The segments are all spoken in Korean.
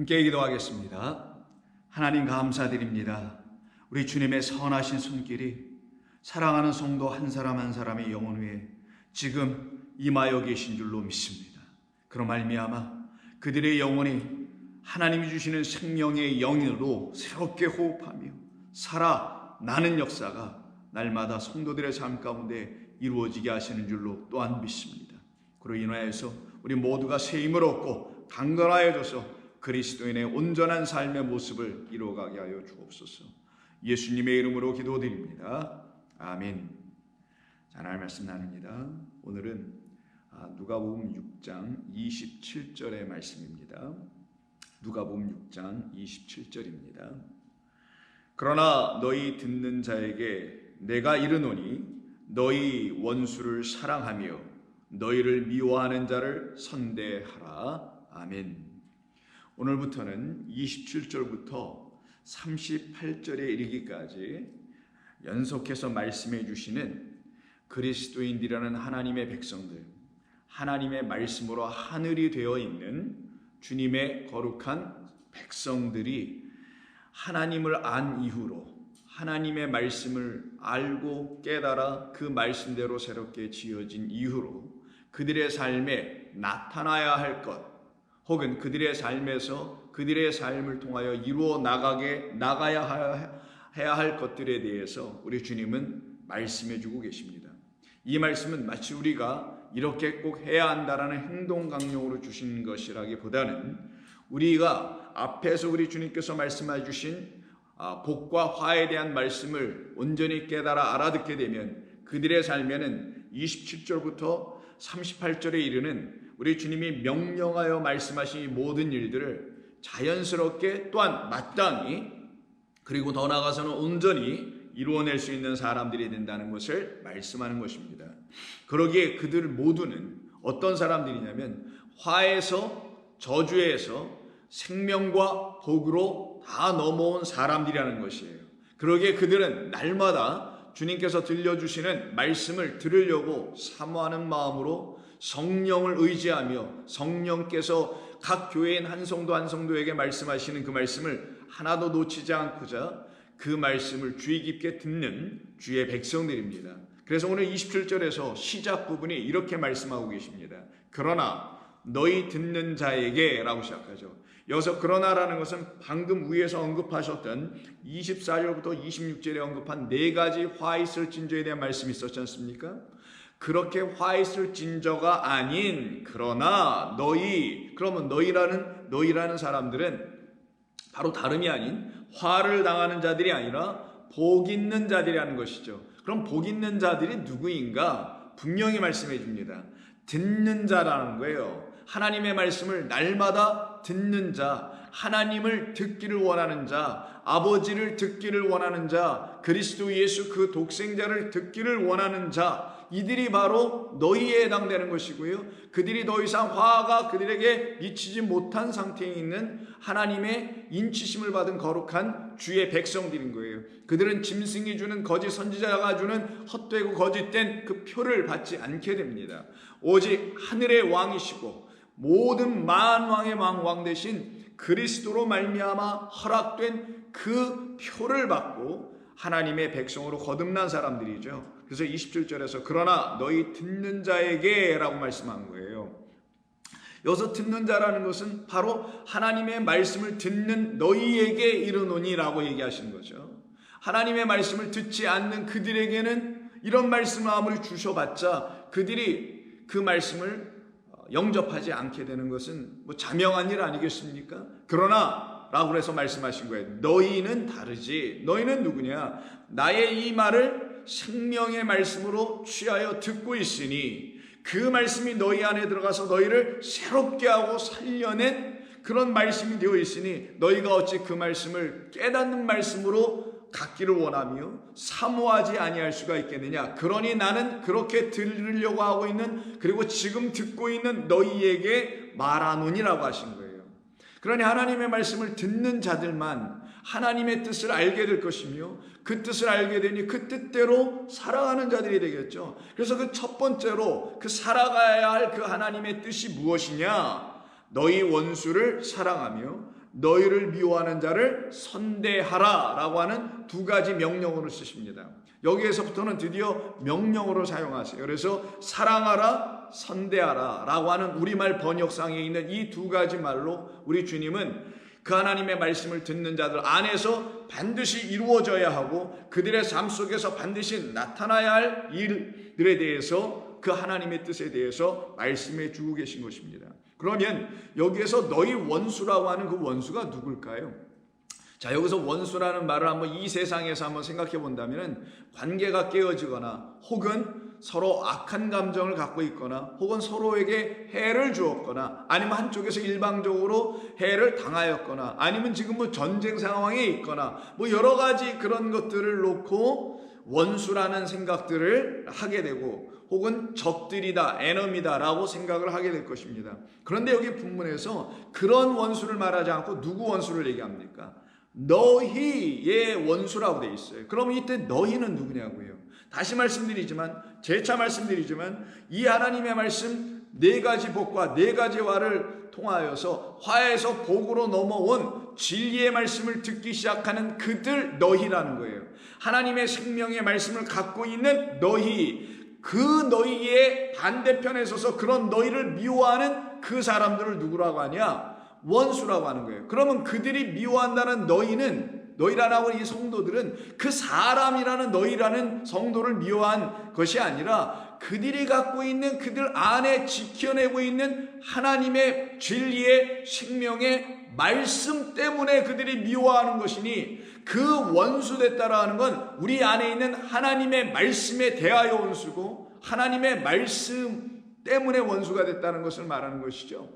함께 기도하겠습니다. 하나님 감사드립니다. 우리 주님의 선하신 손길이 사랑하는 성도 한 사람 한 사람의 영혼 위에 지금 임하여 계신 줄로 믿습니다. 그로 말미암아 그들의 영혼이 하나님이 주시는 생명의 영으로 새롭게 호흡하며 살아나는 역사가 날마다 성도들의 삶 가운데 이루어지게 하시는 줄로 또한 믿습니다. 그로 인하여서 우리 모두가 새 힘을 얻고 강건하여져서 그리스도인의 온전한 삶의 모습을 이루어가게 하여 주옵소서. 예수님의 이름으로 기도드립니다. 아멘. 자, 하나님 말씀 나눕니다. 오늘은 누가복음 6장 27절의 말씀입니다. 누가복음 6장 27절입니다. 그러나 너희 듣는 자에게 내가 이르노니 너희 원수를 사랑하며 너희를 미워하는 자를 선대하라. 아멘. 오늘부터는 27절부터 38절에 이르기까지 연속해서 말씀해 주시는 그리스도인들이라는 하나님의 백성들, 하나님의 말씀으로 하늘이 되어 있는 주님의 거룩한 백성들이 하나님을 안 이후로 하나님의 말씀을 알고 깨달아 그 말씀대로 새롭게 지어진 이후로 그들의 삶에 나타나야 할 것, 혹은 그들의 삶에서 그들의 삶을 통하여 이루어 나가야 해야 할 것들에 대해서 우리 주님은 말씀해 주고 계십니다. 이 말씀은 마치 우리가 이렇게 꼭 해야 한다라는 행동 강령으로 주신 것이라기보다는 우리가 앞에서 우리 주님께서 말씀해 주신 복과 화에 대한 말씀을 온전히 깨달아 알아듣게 되면 그들의 삶에는 27절부터 38절에 이르는 우리 주님이 명령하여 말씀하신 이 모든 일들을 자연스럽게 또한 마땅히 그리고 더 나아가서는 온전히 이루어낼 수 있는 사람들이 된다는 것을 말씀하는 것입니다. 그러기에 그들 모두는 어떤 사람들이냐면 화에서 저주에서 생명과 복으로 다 넘어온 사람들이라는 것이에요. 그러기에 그들은 날마다 주님께서 들려주시는 말씀을 들으려고 사모하는 마음으로 성령을 의지하며 성령께서 각 교회인 한 성도 한 성도에게 말씀하시는 그 말씀을 하나도 놓치지 않고자 그 말씀을 주의 깊게 듣는 주의 백성들입니다. 그래서 오늘 27절에서 시작 부분이 이렇게 말씀하고 계십니다. 그러나 너희 듣는 자에게 라고 시작하죠. 여기서 그러나라는 것은 방금 위에서 언급하셨던 24절부터 26절에 언급한 네 가지 화 있을 징조에 대한 말씀이 있었지 않습니까? 그렇게 화 있을 징조가 아닌 그러나 너희, 그러면 너희라는 사람들은 바로 다름이 아닌 화를 당하는 자들이 아니라 복 있는 자들이라는 것이죠. 그럼 복 있는 자들이 누구인가? 분명히 말씀해 줍니다. 듣는 자라는 거예요. 하나님의 말씀을 날마다 듣는 자, 하나님을 듣기를 원하는 자, 아버지를 듣기를 원하는 자, 그리스도 예수 그 독생자를 듣기를 원하는 자, 이들이 바로 너희에 해당되는 것이고요. 그들이 더 이상 화가 그들에게 미치지 못한 상태에 있는 하나님의 인치심을 받은 거룩한 주의 백성들인 거예요. 그들은 짐승이 주는 거짓 선지자가 주는 헛되고 거짓된 그 표를 받지 않게 됩니다. 오직 하늘의 왕이시고 모든 만왕의 왕 되신 그리스도로 말미암아 허락된 그 표를 받고 하나님의 백성으로 거듭난 사람들이죠. 그래서 27절에서 그러나 너희 듣는 자에게 라고 말씀한 거예요. 여기서 듣는 자라는 것은 바로 하나님의 말씀을 듣는 너희에게 이르노니 라고 얘기하신 거죠. 하나님의 말씀을 듣지 않는 그들에게는 이런 말씀을 아무리 주셔봤자 그들이 그 말씀을 영접하지 않게 되는 것은 자명한 일 아니겠습니까? 그러나 라고 해서 말씀하신 거예요. 너희는 다르지. 너희는 누구냐? 나의 이 말을 생명의 말씀으로 취하여 듣고 있으니 그 말씀이 너희 안에 들어가서 너희를 새롭게 하고 살려낸 그런 말씀이 되어 있으니 너희가 어찌 그 말씀을 깨닫는 말씀으로 갖기를 원하며 사모하지 아니할 수가 있겠느냐. 그러니 나는 그렇게 들으려고 하고 있는 그리고 지금 듣고 있는 너희에게 말하노니라고 하신 거예요. 그러니 하나님의 말씀을 듣는 자들만 하나님의 뜻을 알게 될 것이며 그 뜻을 알게 되니 그 뜻대로 살아가는 자들이 되겠죠. 그래서 그 첫 번째로 그 살아가야 할 그 하나님의 뜻이 무엇이냐? 너희 원수를 사랑하며 너희를 미워하는 자를 선대하라 라고 하는 두 가지 명령어를 쓰십니다. 여기에서부터는 드디어 명령어로 사용하세요. 그래서 사랑하라, 선대하라 라고 하는 우리말 번역상에 있는 이 두 가지 말로 우리 주님은 그 하나님의 말씀을 듣는 자들 안에서 반드시 이루어져야 하고 그들의 삶 속에서 반드시 나타나야 할 일들에 대해서 그 하나님의 뜻에 대해서 말씀해 주고 계신 것입니다. 그러면 여기에서 너희 원수라고 하는 그 원수가 누굴까요? 자, 여기서 원수라는 말을 한번 이 세상에서 한번 생각해 본다면 관계가 깨어지거나 혹은 서로 악한 감정을 갖고 있거나 혹은 서로에게 해를 주었거나 아니면 한쪽에서 일방적으로 해를 당하였거나 아니면 지금 뭐 전쟁 상황에 있거나 뭐 여러 가지 그런 것들을 놓고 원수라는 생각들을 하게 되고 혹은 적들이다, 에너미다 라고 생각을 하게 될 것입니다. 그런데 여기 본문에서 그런 원수를 말하지 않고 누구 원수를 얘기합니까? 너희의 원수라고 되어 있어요. 그럼 이때 너희는 누구냐고요? 다시 말씀드리지만 재차 말씀드리지만 이 하나님의 말씀 네 가지 복과 네 가지 화를 통하여서 화에서 복으로 넘어온 진리의 말씀을 듣기 시작하는 그들 너희라는 거예요. 하나님의 생명의 말씀을 갖고 있는 너희, 그 너희의 반대편에 서서 그런 너희를 미워하는 그 사람들을 누구라고 하냐? 원수라고 하는 거예요. 그러면 그들이 미워한다는 너희라고 하는 이 성도들은 그 사람이라는 너희라는 성도를 미워한 것이 아니라 그들이 갖고 있는 그들 안에 지켜내고 있는 하나님의 진리의 생명의 말씀 때문에 그들이 미워하는 것이니 그 원수됐다라는 건 우리 안에 있는 하나님의 말씀에 대하여 원수고 하나님의 말씀 때문에 원수가 됐다는 것을 말하는 것이죠.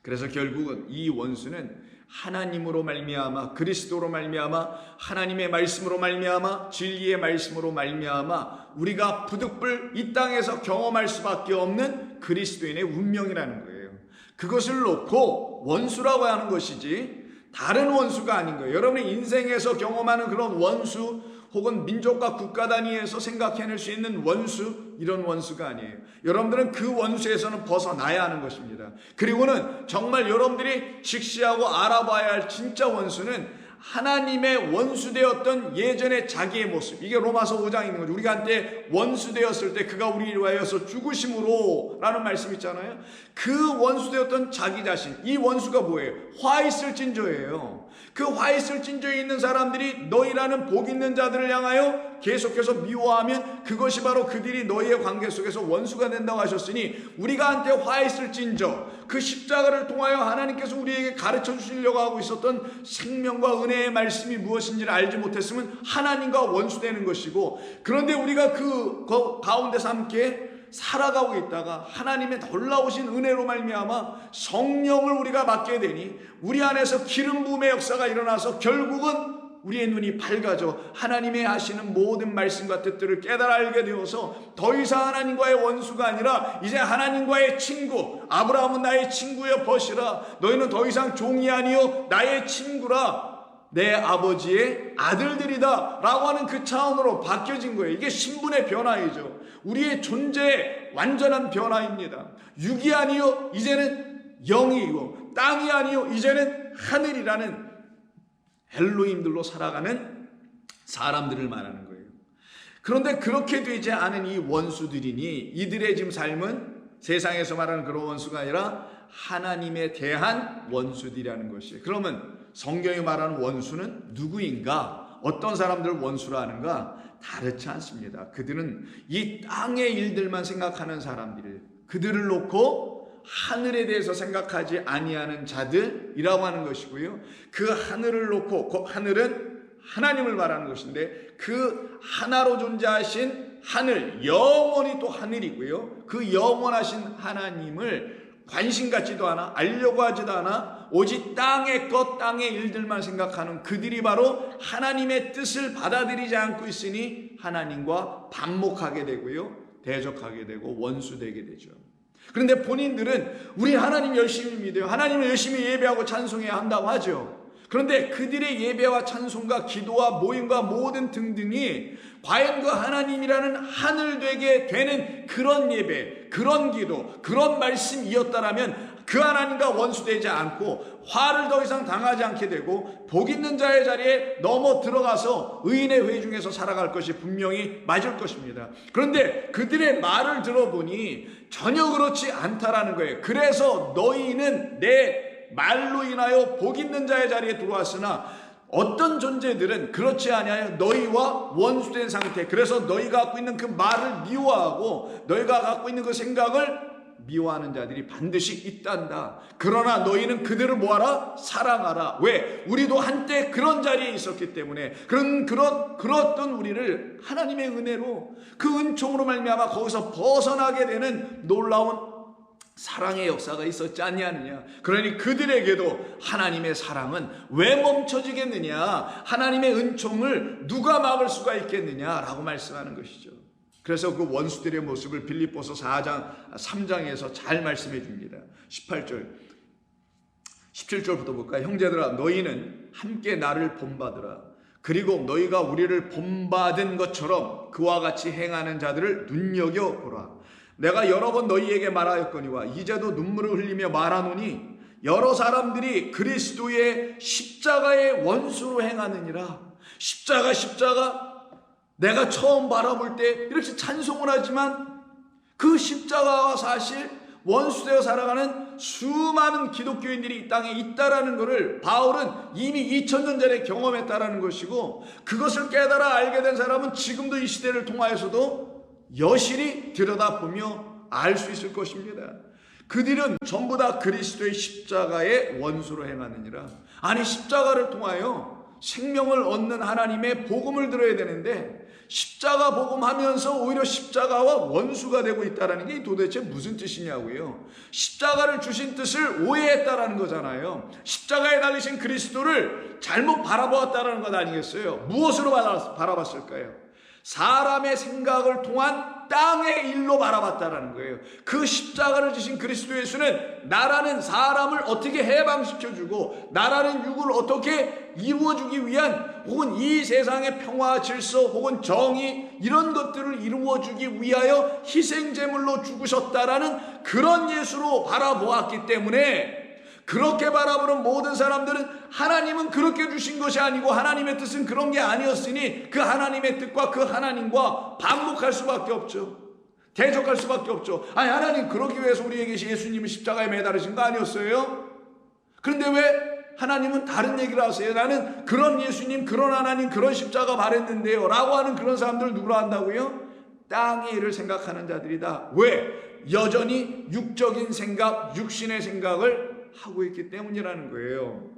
그래서 결국은 이 원수는 하나님으로 말미암아 그리스도로 말미암아 하나님의 말씀으로 말미암아 진리의 말씀으로 말미암아 우리가 부득불 이 땅에서 경험할 수밖에 없는 그리스도인의 운명이라는 거예요. 그것을 놓고 원수라고 하는 것이지 다른 원수가 아닌 거예요. 여러분의 인생에서 경험하는 그런 원수 혹은 민족과 국가 단위에서 생각해낼 수 있는 원수, 이런 원수가 아니에요. 여러분들은 그 원수에서는 벗어나야 하는 것입니다. 그리고는 정말 여러분들이 직시하고 알아봐야 할 진짜 원수는 하나님의 원수되었던 예전의 자기의 모습. 이게 로마서 5장에 있는 거죠. 우리가 한때 원수되었을 때 그가 우리를 위하여서 죽으심으로 라는 말씀 있잖아요. 그 원수되었던 자기 자신, 이 원수가 뭐예요? 화 있을 찐조예요. 그 화 있을 찐조에 있는 사람들이 너희라는 복 있는 자들을 향하여 계속해서 미워하면 그것이 바로 그들이 너희의 관계 속에서 원수가 된다고 하셨으니 우리가 한때 화 있을 찐저, 그 십자가를 통하여 하나님께서 우리에게 가르쳐 주시려고 하고 있었던 생명과 은혜의 말씀이 무엇인지를 알지 못했으면 하나님과 원수되는 것이고, 그런데 우리가 그 가운데서 함께 살아가고 있다가 하나님의 놀라우신 은혜로 말미암아 성령을 우리가 맡게 되니 우리 안에서 기름 부음의 역사가 일어나서 결국은 우리의 눈이 밝아져 하나님의 하시는 모든 말씀과 뜻들을 깨달아 알게 되어서 더 이상 하나님과의 원수가 아니라 이제 하나님과의 친구, 아브라함은 나의 친구여 벗이라, 너희는 더 이상 종이 아니요 나의 친구라, 내 아버지의 아들들이다 라고 하는 그 차원으로 바뀌어진 거예요. 이게 신분의 변화이죠. 우리의 존재의 완전한 변화입니다. 육이 아니요 이제는 영이고, 땅이 아니요 이제는 하늘이라는 엘로힘들로 살아가는 사람들을 말하는 거예요. 그런데 그렇게 되지 않은 이 원수들이니 이들의 지금 삶은 세상에서 말하는 그런 원수가 아니라 하나님에 대한 원수들이라는 것이에요. 그러면 성경이 말하는 원수는 누구인가? 어떤 사람들을 원수라 하는가? 다르지 않습니다. 그들은 이 땅의 일들만 생각하는 사람들이에요. 그들을 놓고 하늘에 대해서 생각하지 아니하는 자들이라고 하는 것이고요. 그 하늘을 놓고, 그 하늘은 하나님을 말하는 것인데 그 하나로 존재하신 하늘, 영원히 또 하늘이고요. 그 영원하신 하나님을 관심 갖지도 않아, 알려고 하지도 않아, 오직 땅의 것, 땅의 일들만 생각하는 그들이 바로 하나님의 뜻을 받아들이지 않고 있으니 하나님과 반목하게 되고요, 대적하게 되고 원수되게 되죠. 그런데 본인들은 우리 하나님 열심히 믿어요, 하나님을 열심히 예배하고 찬송해야 한다고 하죠. 그런데 그들의 예배와 찬송과 기도와 모임과 모든 등등이 과연 그 하나님이라는 하늘 되게 되는 그런 예배, 그런 기도, 그런 말씀이었다라면 그 하나님과 원수되지 않고 화를 더 이상 당하지 않게 되고 복 있는 자의 자리에 넘어 들어가서 의인의 회 중에서 살아갈 것이 분명히 맞을 것입니다. 그런데 그들의 말을 들어보니 전혀 그렇지 않다라는 거예요. 그래서 너희는 내 말로 인하여 복 있는 자의 자리에 들어왔으나 어떤 존재들은 그렇지 아니하여 너희와 원수된 상태, 그래서 너희가 갖고 있는 그 말을 미워하고 너희가 갖고 있는 그 생각을 미워하는 자들이 반드시 있단다. 그러나 너희는 그들을 뭐하라? 사랑하라. 왜? 우리도 한때 그런 자리에 있었기 때문에 그렇던 우리를 하나님의 은혜로 그 은총으로 말미암아 거기서 벗어나게 되는 놀라운 사랑의 역사가 있었지 않냐느냐. 그러니 그들에게도 하나님의 사랑은 왜 멈춰지겠느냐, 하나님의 은총을 누가 막을 수가 있겠느냐라고 말씀하는 것이죠. 그래서 그 원수들의 모습을 빌립보서 3장에서 잘 말씀해 줍니다. 18절 17절부터 볼까요? 형제들아, 너희는 함께 나를 본받으라. 그리고 너희가 우리를 본받은 것처럼 그와 같이 행하는 자들을 눈여겨보라. 내가 여러 번 너희에게 말하였거니와 이제도 눈물을 흘리며 말하노니 여러 사람들이 그리스도의 십자가의 원수로 행하느니라. 십자가 내가 처음 바라볼 때 이렇게 찬송을 하지만 그 십자가와 사실 원수되어 살아가는 수많은 기독교인들이 이 땅에 있다라는 것을 바울은 이미 2000년 전에 경험했다라는 것이고, 그것을 깨달아 알게 된 사람은 지금도 이 시대를 통하여서도 여실히 들여다보며 알 수 있을 것입니다. 그들은 전부 다 그리스도의 십자가의 원수로 행하느니라. 아니, 십자가를 통하여 생명을 얻는 하나님의 복음을 들어야 되는데 십자가 복음하면서 오히려 십자가와 원수가 되고 있다는 게 도대체 무슨 뜻이냐고요. 십자가를 주신 뜻을 오해했다라는 거잖아요. 십자가에 달리신 그리스도를 잘못 바라보았다라는 것 아니겠어요? 무엇으로 바라봤을까요? 사람의 생각을 통한 땅의 일로 바라봤다라는 거예요. 그 십자가를 지신 그리스도 예수는 나라는 사람을 어떻게 해방시켜주고 나라는 육을 어떻게 이루어주기 위한, 혹은 이 세상의 평화 질서 혹은 정의 이런 것들을 이루어주기 위하여 희생제물로 죽으셨다라는 그런 예수로 바라보았기 때문에, 그렇게 바라보는 모든 사람들은 하나님은 그렇게 주신 것이 아니고 하나님의 뜻은 그런 게 아니었으니 그 하나님의 뜻과 그 하나님과 반목할 수밖에 없죠. 대적할 수밖에 없죠. 아니, 하나님 그러기 위해서 우리에게 예수님을 십자가에 매달으신 거 아니었어요? 그런데 왜 하나님은 다른 얘기를 하세요? 나는 그런 예수님, 그런 하나님, 그런 십자가 바랬는데요 라고 하는 그런 사람들을 누구로 한다고요? 땅의 일을 생각하는 자들이다. 왜? 여전히 육적인 생각, 육신의 생각을 하고 있기 때문이라는 거예요.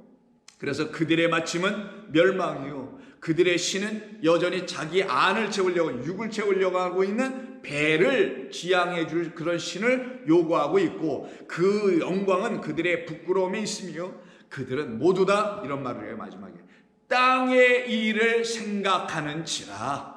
그래서 그들의 마침은 멸망이요, 그들의 신은 여전히 자기 안을 채우려고, 육을 채우려고 하고 있는 배를 지향해 줄 그런 신을 요구하고 있고, 그 영광은 그들의 부끄러움에 있으며 그들은 모두 다 이런 말을 해요. 마지막에 땅의 일을 생각하는지라.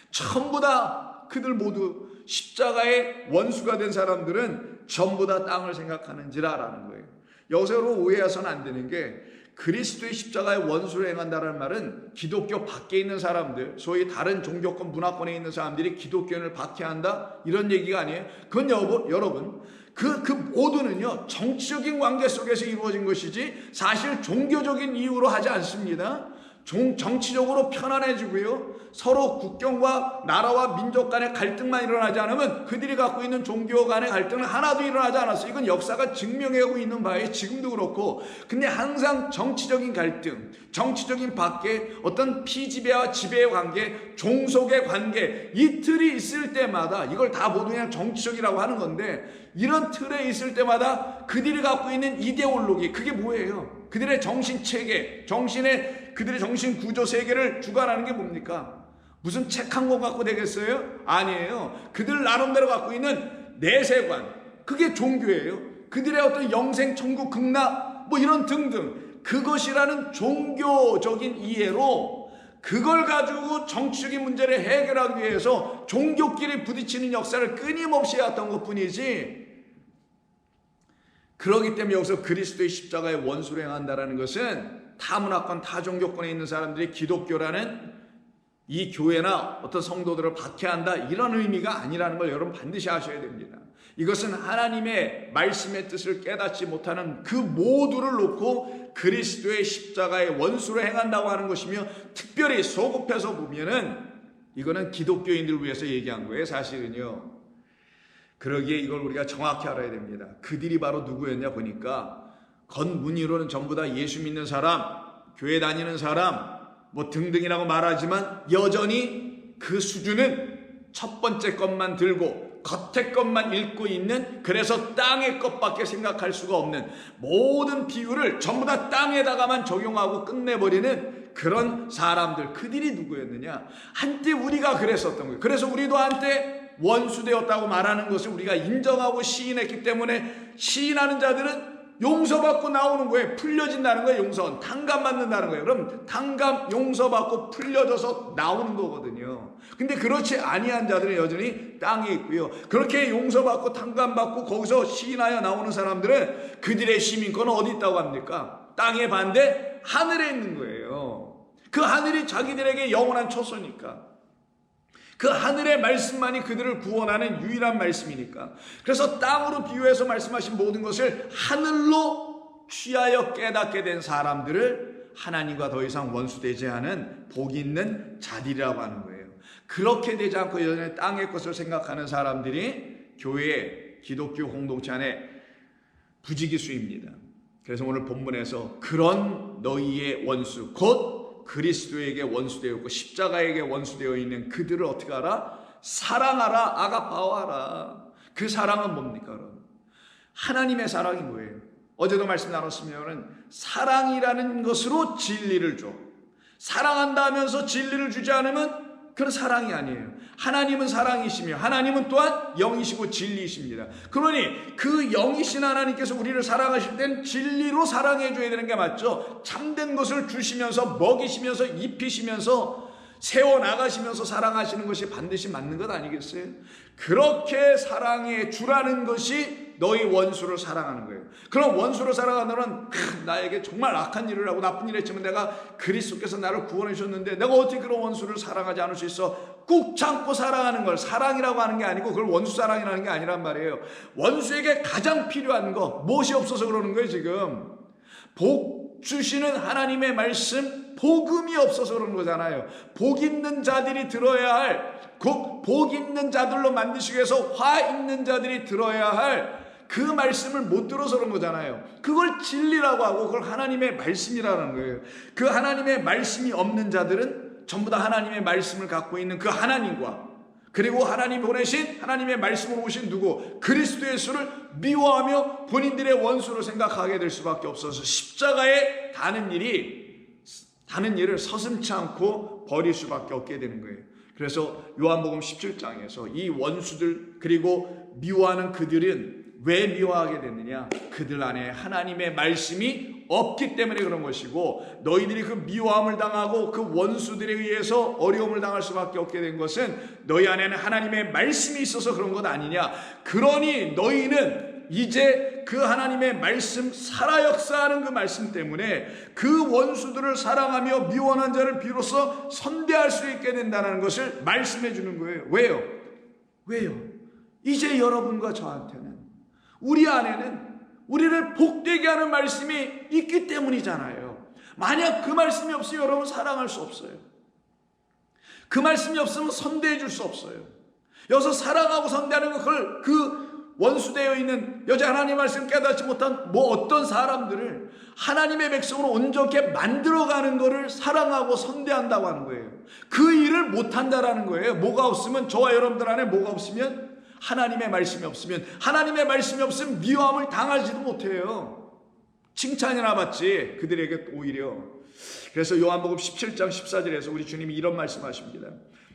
전부 다 그들 모두 십자가의 원수가 된 사람들은 전부 다 땅을 생각하는지라라는 거예요. 여기서 오해해서는 안 되는 게, 그리스도의 십자가의 원수를 행한다는 말은 기독교 밖에 있는 사람들, 소위 다른 종교권 문화권에 있는 사람들이 기독교인을 박해한다 이런 얘기가 아니에요. 그건 여러분 그 모두는요 정치적인 관계 속에서 이루어진 것이지 사실 종교적인 이유로 하지 않습니다. 정치적으로 편안해지고요, 서로 국경과 나라와 민족 간의 갈등만 일어나지 않으면 그들이 갖고 있는 종교 간의 갈등은 하나도 일어나지 않았어요. 이건 역사가 증명하고 있는 바에 지금도 그렇고. 근데 항상 정치적인 갈등, 정치적인 밖에 어떤 피지배와 지배의 관계, 종속의 관계, 이 틀이 있을 때마다 이걸 다 모두 그냥 정치적이라고 하는 건데, 이런 틀에 있을 때마다 그들이 갖고 있는 이데올로기, 그게 뭐예요? 그들의 정신체계, 그들의 정신 구조 세계를 주관하는 게 뭡니까? 무슨 책 한 권 갖고 되겠어요? 아니에요. 그들 나름대로 갖고 있는 내세관, 그게 종교예요. 그들의 어떤 영생, 천국, 극락 뭐 이런 등등, 그것이라는 종교적인 이해로 그걸 가지고 정치적인 문제를 해결하기 위해서 종교끼리 부딪히는 역사를 끊임없이 해왔던 것뿐이지, 그렇기 때문에 여기서 그리스도의 십자가의 원수를 행한다는 것은 타문화권, 타종교권에 있는 사람들이 기독교라는 이 교회나 어떤 성도들을 박해한다 이런 의미가 아니라는 걸 여러분 반드시 아셔야 됩니다. 이것은 하나님의 말씀의 뜻을 깨닫지 못하는 그 모두를 놓고 그리스도의 십자가의 원수로 행한다고 하는 것이며, 특별히 소급해서 보면은 이거는 기독교인들을 위해서 얘기한 거예요, 사실은요. 그러기에 이걸 우리가 정확히 알아야 됩니다. 그들이 바로 누구였냐 보니까 겉무늬로는 전부 다 예수 믿는 사람, 교회 다니는 사람 뭐 등등이라고 말하지만 여전히 그 수준은 첫 번째 것만 들고 겉의 것만 읽고 있는, 그래서 땅의 것밖에 생각할 수가 없는, 모든 비유를 전부 다 땅에다가만 적용하고 끝내버리는 그런 사람들, 그들이 누구였느냐? 한때 우리가 그랬었던 거예요. 그래서 우리도 한때 원수되었다고 말하는 것을 우리가 인정하고 시인했기 때문에, 시인하는 자들은 용서받고 나오는 거예요. 풀려진다는 거예요. 용서는 탕감받는다는 거예요. 그럼 탕감, 용서받고 풀려져서 나오는 거거든요. 근데 그렇지 아니한 자들은 여전히 땅에 있고요. 그렇게 용서받고 탕감받고 거기서 시인하여 나오는 사람들은 그들의 시민권은 어디 있다고 합니까? 땅의 반대 하늘에 있는 거예요. 그 하늘이 자기들에게 영원한 처소니까. 그 하늘의 말씀만이 그들을 구원하는 유일한 말씀이니까. 그래서 땅으로 비유해서 말씀하신 모든 것을 하늘로 취하여 깨닫게 된 사람들을 하나님과 더 이상 원수되지 않은 복 있는 자들이라고 하는 거예요. 그렇게 되지 않고 여전히 땅의 것을 생각하는 사람들이 교회, 기독교 공동체 안에 부지기수입니다. 그래서 오늘 본문에서 그런 너희의 원수, 곧 그리스도에게 원수되었고 십자가에게 원수되어 있는 그들을 어떻게 하라? 사랑하라, 아가파오하라. 그 사랑은 뭡니까? 그럼 하나님의 사랑이 뭐예요? 어제도 말씀 나눴으면 사랑이라는 것으로 진리를 줘. 사랑한다 하면서 진리를 주지 않으면 그건 사랑이 아니에요. 하나님은 사랑이시며 하나님은 또한 영이시고 진리이십니다. 그러니 그 영이신 하나님께서 우리를 사랑하실 땐 진리로 사랑해 줘야 되는 게 맞죠. 참된 것을 주시면서 먹이시면서 입히시면서 세워나가시면서 사랑하시는 것이 반드시 맞는 것 아니겠어요? 그렇게 사랑해 주라는 것이 너희 원수를 사랑하는 거예요. 그럼 원수를 사랑하는 너는 나에게 정말 악한 일을 하고 나쁜 일을 했지만 내가 그리스도께서 나를 구원해 주셨는데 내가 어떻게 그런 원수를 사랑하지 않을 수 있어? 꾹 참고 사랑하는 걸 사랑이라고 하는 게 아니고 그걸 원수 사랑이라는 게 아니란 말이에요. 원수에게 가장 필요한 거 무엇이 없어서 그러는 거예요 지금? 복 주시는 하나님의 말씀, 복음이 없어서 그런 거잖아요. 복 있는 자들이 들어야 할, 복 있는 자들로 만드시기 위해서 화 있는 자들이 들어야 할 그 말씀을 못 들어서 그런 거잖아요. 그걸 진리라고 하고 그걸 하나님의 말씀이라는 거예요. 그 하나님의 말씀이 없는 자들은 전부 다 하나님의 말씀을 갖고 있는 그 하나님과, 그리고 하나님 보내신 하나님의 말씀으로 오신 누구? 그리스도 예수를 미워하며 본인들의 원수로 생각하게 될 수밖에 없어서 십자가에 다는 일을 서슴지 않고 버릴 수밖에 없게 되는 거예요. 그래서 요한복음 17장에서 이 원수들 그리고 미워하는 그들은 왜 미워하게 됐느냐? 그들 안에 하나님의 말씀이 없기 때문에 그런 것이고, 너희들이 그 미워함을 당하고 그 원수들에 의해서 어려움을 당할 수밖에 없게 된 것은 너희 안에는 하나님의 말씀이 있어서 그런 것 아니냐? 그러니 너희는 이제 그 하나님의 말씀, 살아 역사하는 그 말씀 때문에 그 원수들을 사랑하며 미워하는 자를 비로소 선대할 수 있게 된다는 것을 말씀해 주는 거예요. 왜요? 이제 여러분과 저한테는, 우리 안에는 우리를 복되게 하는 말씀이 있기 때문이잖아요. 만약 그 말씀이 없으면 여러분 사랑할 수 없어요. 그 말씀이 없으면 선대해 줄 수 없어요. 여기서 사랑하고 선대하는 걸 그 원수되어 있는 여자 하나님 말씀 깨닫지 못한 어떤 사람들을 하나님의 백성으로 온전케 만들어가는 것을 사랑하고 선대한다고 하는 거예요. 그 일을 못한다라는 거예요. 뭐가 없으면, 저와 여러분들 안에 뭐가 없으면, 하나님의 말씀이 없으면, 하나님의 말씀이 없으면 미워함을 당하지도 못해요. 칭찬이나 받지 그들에게 오히려. 그래서 요한복음 17장 14절에서 우리 주님이 이런 말씀하십니다.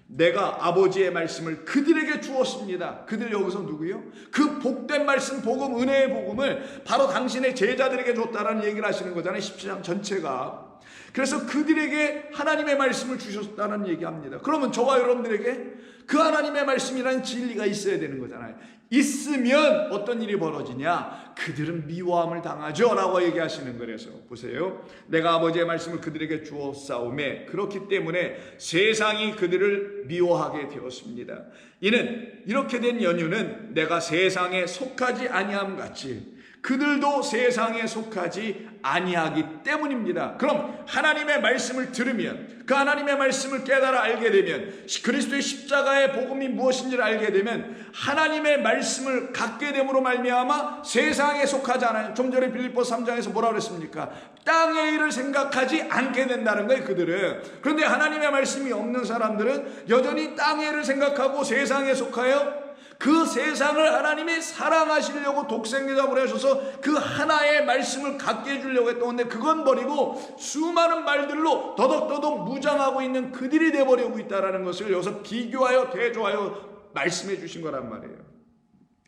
내가 아버지의 말씀을 그들에게 주었습니다. 그들 여기서 누구요? 그 복된 말씀, 복음, 은혜의 복음을 바로 당신의 제자들에게 줬다라는 얘기를 하시는 거잖아요. 17장 전체가. 그래서 그들에게 하나님의 말씀을 주셨다는 얘기합니다. 그러면 저와 여러분들에게 그 하나님의 말씀이라는 진리가 있어야 되는 거잖아요. 있으면 어떤 일이 벌어지냐? 그들은 미워함을 당하죠 라고 얘기하시는 거라서 보세요. 내가 아버지의 말씀을 그들에게 주었사오매 그렇기 때문에 세상이 그들을 미워하게 되었습니다. 이는 이렇게 된 연유는 내가 세상에 속하지 아니함 같이 그들도 세상에 속하지 아니하기 때문입니다. 그럼 하나님의 말씀을 들으면, 그 하나님의 말씀을 깨달아 알게 되면, 그리스도의 십자가의 복음이 무엇인지를 알게 되면 하나님의 말씀을 갖게 됨으로 말미암아 세상에 속하지 않아요. 좀 전에 빌립보서 3장에서 뭐라고 그랬습니까? 땅의 일을 생각하지 않게 된다는 거예요, 그들은. 그런데 하나님의 말씀이 없는 사람들은 여전히 땅의 일을 생각하고 세상에 속하여 그 세상을 하나님이 사랑하시려고 독생자가 보내셔서 그 하나의 말씀을 갖게 해주려고 했던 건데 그건 버리고 수많은 말들로 더덕더덕 무장하고 있는 그들이 되어버리고 있다는 것을 여기서 비교하여 대조하여 말씀해 주신 거란 말이에요.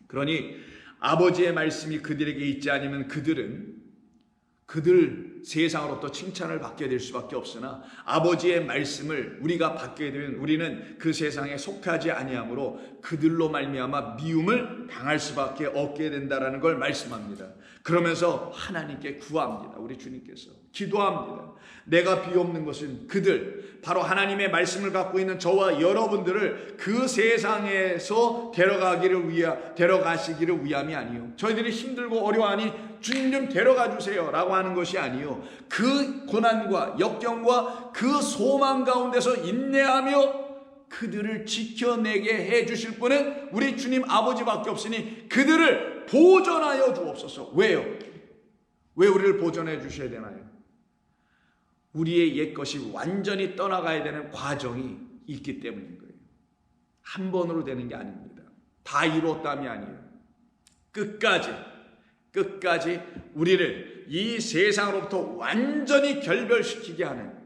그러니 아버지의 말씀이 그들에게 있지 않으면 그들 세상으로부터 칭찬을 받게 될 수밖에 없으나 아버지의 말씀을 우리가 받게 되면 우리는 그 세상에 속하지 아니하므로 그들로 말미암아 미움을 당할 수밖에 없게 된다라는 걸 말씀합니다. 그러면서 하나님께 구합니다. 우리 주님께서 기도합니다. 내가 비옵는 것은 그들, 바로 하나님의 말씀을 갖고 있는 저와 여러분들을 그 세상에서 데려가시기를 위함이 아니요, 저희들이 힘들고 어려워하니 주님 좀 데려가 주세요 라고 하는 것이 아니요, 그 고난과 역경과 그 소망 가운데서 인내하며 그들을 지켜내게 해주실 분은 우리 주님 아버지밖에 없으니 그들을 보존하여 주옵소서. 왜요? 왜 우리를 보존해 주셔야 되나요? 우리의 옛것이 완전히 떠나가야 되는 과정이 있기 때문인 거예요. 한 번으로 되는 게 아닙니다. 다 이루었담이 아니에요. 끝까지 우리를 이 세상으로부터 완전히 결별시키게 하는,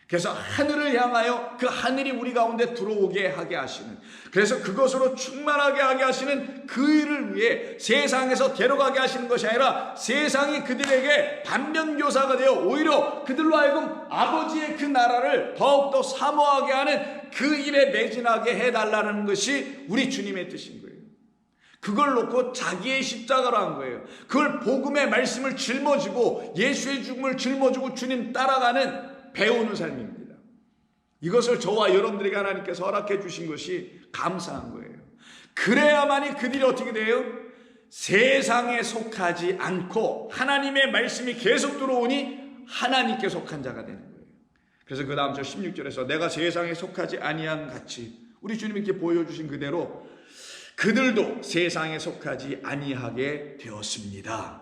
그래서 하늘을 향하여 그 하늘이 우리 가운데 들어오게 하게 하시는, 그래서 그것으로 충만하게 하게 하시는 그 일을 위해 세상에서 데려가게 하시는 것이 아니라 세상이 그들에게 반면교사가 되어 오히려 그들로 하여금 아버지의 그 나라를 더욱더 사모하게 하는 그 일에 매진하게 해달라는 것이 우리 주님의 뜻인 거예요. 그걸 놓고 자기의 십자가로 한 거예요. 그걸 복음의 말씀을 짊어지고 예수의 죽음을 짊어지고 주님 따라가는 배우는 삶입니다. 이것을 저와 여러분들에게 하나님께서 허락해 주신 것이 감사한 거예요. 그래야만이 그들이 어떻게 돼요? 세상에 속하지 않고 하나님의 말씀이 계속 들어오니 하나님께 속한 자가 되는 거예요. 그래서 그 다음 절 16절에서 내가 세상에 속하지 아니한 같이, 우리 주님이 이렇게 보여주신 그대로 그들도 세상에 속하지 아니하게 되었습니다.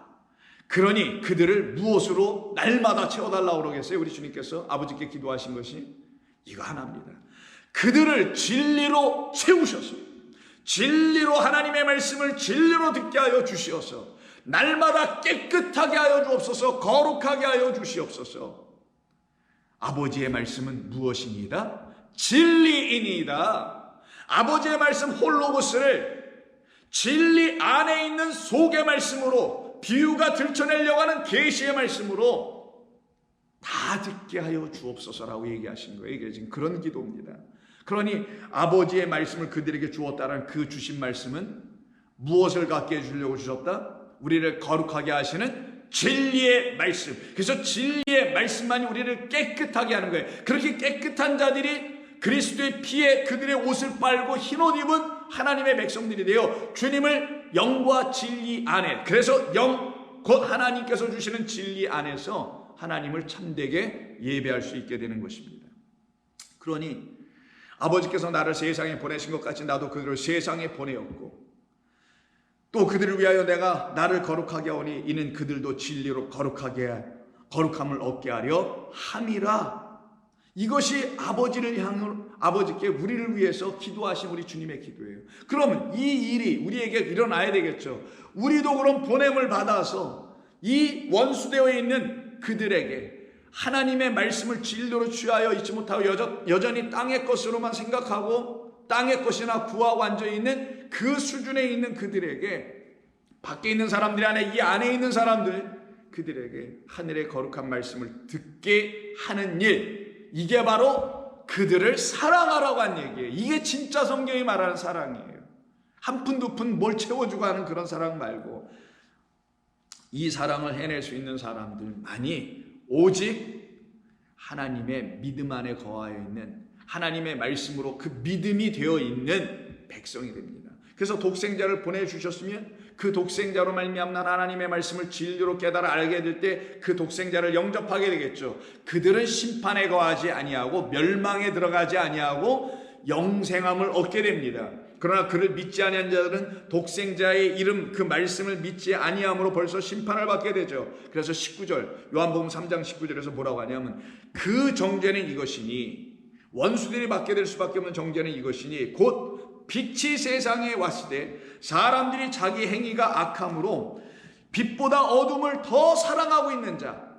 그러니 그들을 무엇으로 날마다 채워달라고 그러겠어요? 우리 주님께서 아버지께 기도하신 것이 이거 하나입니다. 그들을 진리로 채우셔서, 진리로 하나님의 말씀을 진리로 듣게 하여 주시어서 날마다 깨끗하게 하여 주옵소서, 거룩하게 하여 주시옵소서. 아버지의 말씀은 무엇이니이다? 진리이니이다. 아버지의 말씀 홀로고스를 진리 안에 있는 속의 말씀으로, 비유가 들춰내려고 하는 계시의 말씀으로 다 듣게 하여 주옵소서라고 얘기하신 거예요. 이게 지금 그런 기도입니다. 그러니 아버지의 말씀을 그들에게 주었다는 그 주신 말씀은 무엇을 갖게 해주려고 주셨다? 우리를 거룩하게 하시는 진리의 말씀. 그래서 진리의 말씀만이 우리를 깨끗하게 하는 거예요. 그렇게 깨끗한 자들이 그리스도의 피에 그들의 옷을 빨고 흰옷 입은 하나님의 백성들이 되어 주님을 영과 진리 안에, 그래서 영 곧 하나님께서 주시는 진리 안에서 하나님을 참되게 예배할 수 있게 되는 것입니다. 그러니 아버지께서 나를 세상에 보내신 것 같이 나도 그들을 세상에 보내었고 또 그들을 위하여 내가 나를 거룩하게 하오니 이는 그들도 진리로 거룩함을 얻게 하려 함이라. 이것이 아버지를 향한, 아버지께 우리를 위해서 기도하신 우리 주님의 기도예요. 그러면 이 일이 우리에게 일어나야 되겠죠. 우리도 그럼 보냄을 받아서 이 원수되어 있는 그들에게 하나님의 말씀을 진리로 취하여 있지 못하고 여전히 땅의 것으로만 생각하고 땅의 것이나 구하고 앉아있는 그 수준에 있는 그들에게, 밖에 있는 사람들이 아니라 이 안에 있는 사람들, 그들에게 하늘의 거룩한 말씀을 듣게 하는 일, 이게 바로 그들을 사랑하라고 한 얘기예요. 이게 진짜 성경이 말하는 사랑이에요. 한 푼 두 푼 뭘 채워주고 하는 그런 사랑 말고, 이 사랑을 해낼 수 있는 사람들만이 오직 하나님의 믿음 안에 거하여 있는, 하나님의 말씀으로 그 믿음이 되어 있는 백성이 됩니다. 그래서 독생자를 보내주셨으면 그 독생자로 말미암는 하나님의 말씀을 진리로 깨달아 알게 될 때 그 독생자를 영접하게 되겠죠. 그들은 심판에 거하지 아니하고 멸망에 들어가지 아니하고 영생함을 얻게 됩니다. 그러나 그를 믿지 아니한 자들은 독생자의 이름 그 말씀을 믿지 아니함으로 벌써 심판을 받게 되죠. 그래서 19절 요한복음 3장 19절에서 뭐라고 하냐면, 그 정죄는 이것이니, 원수들이 받게 될 수밖에 없는 정죄는 이것이니 곧 빛이 세상에 왔을 때 사람들이 자기 행위가 악함으로 빛보다 어둠을 더 사랑하고 있는 자,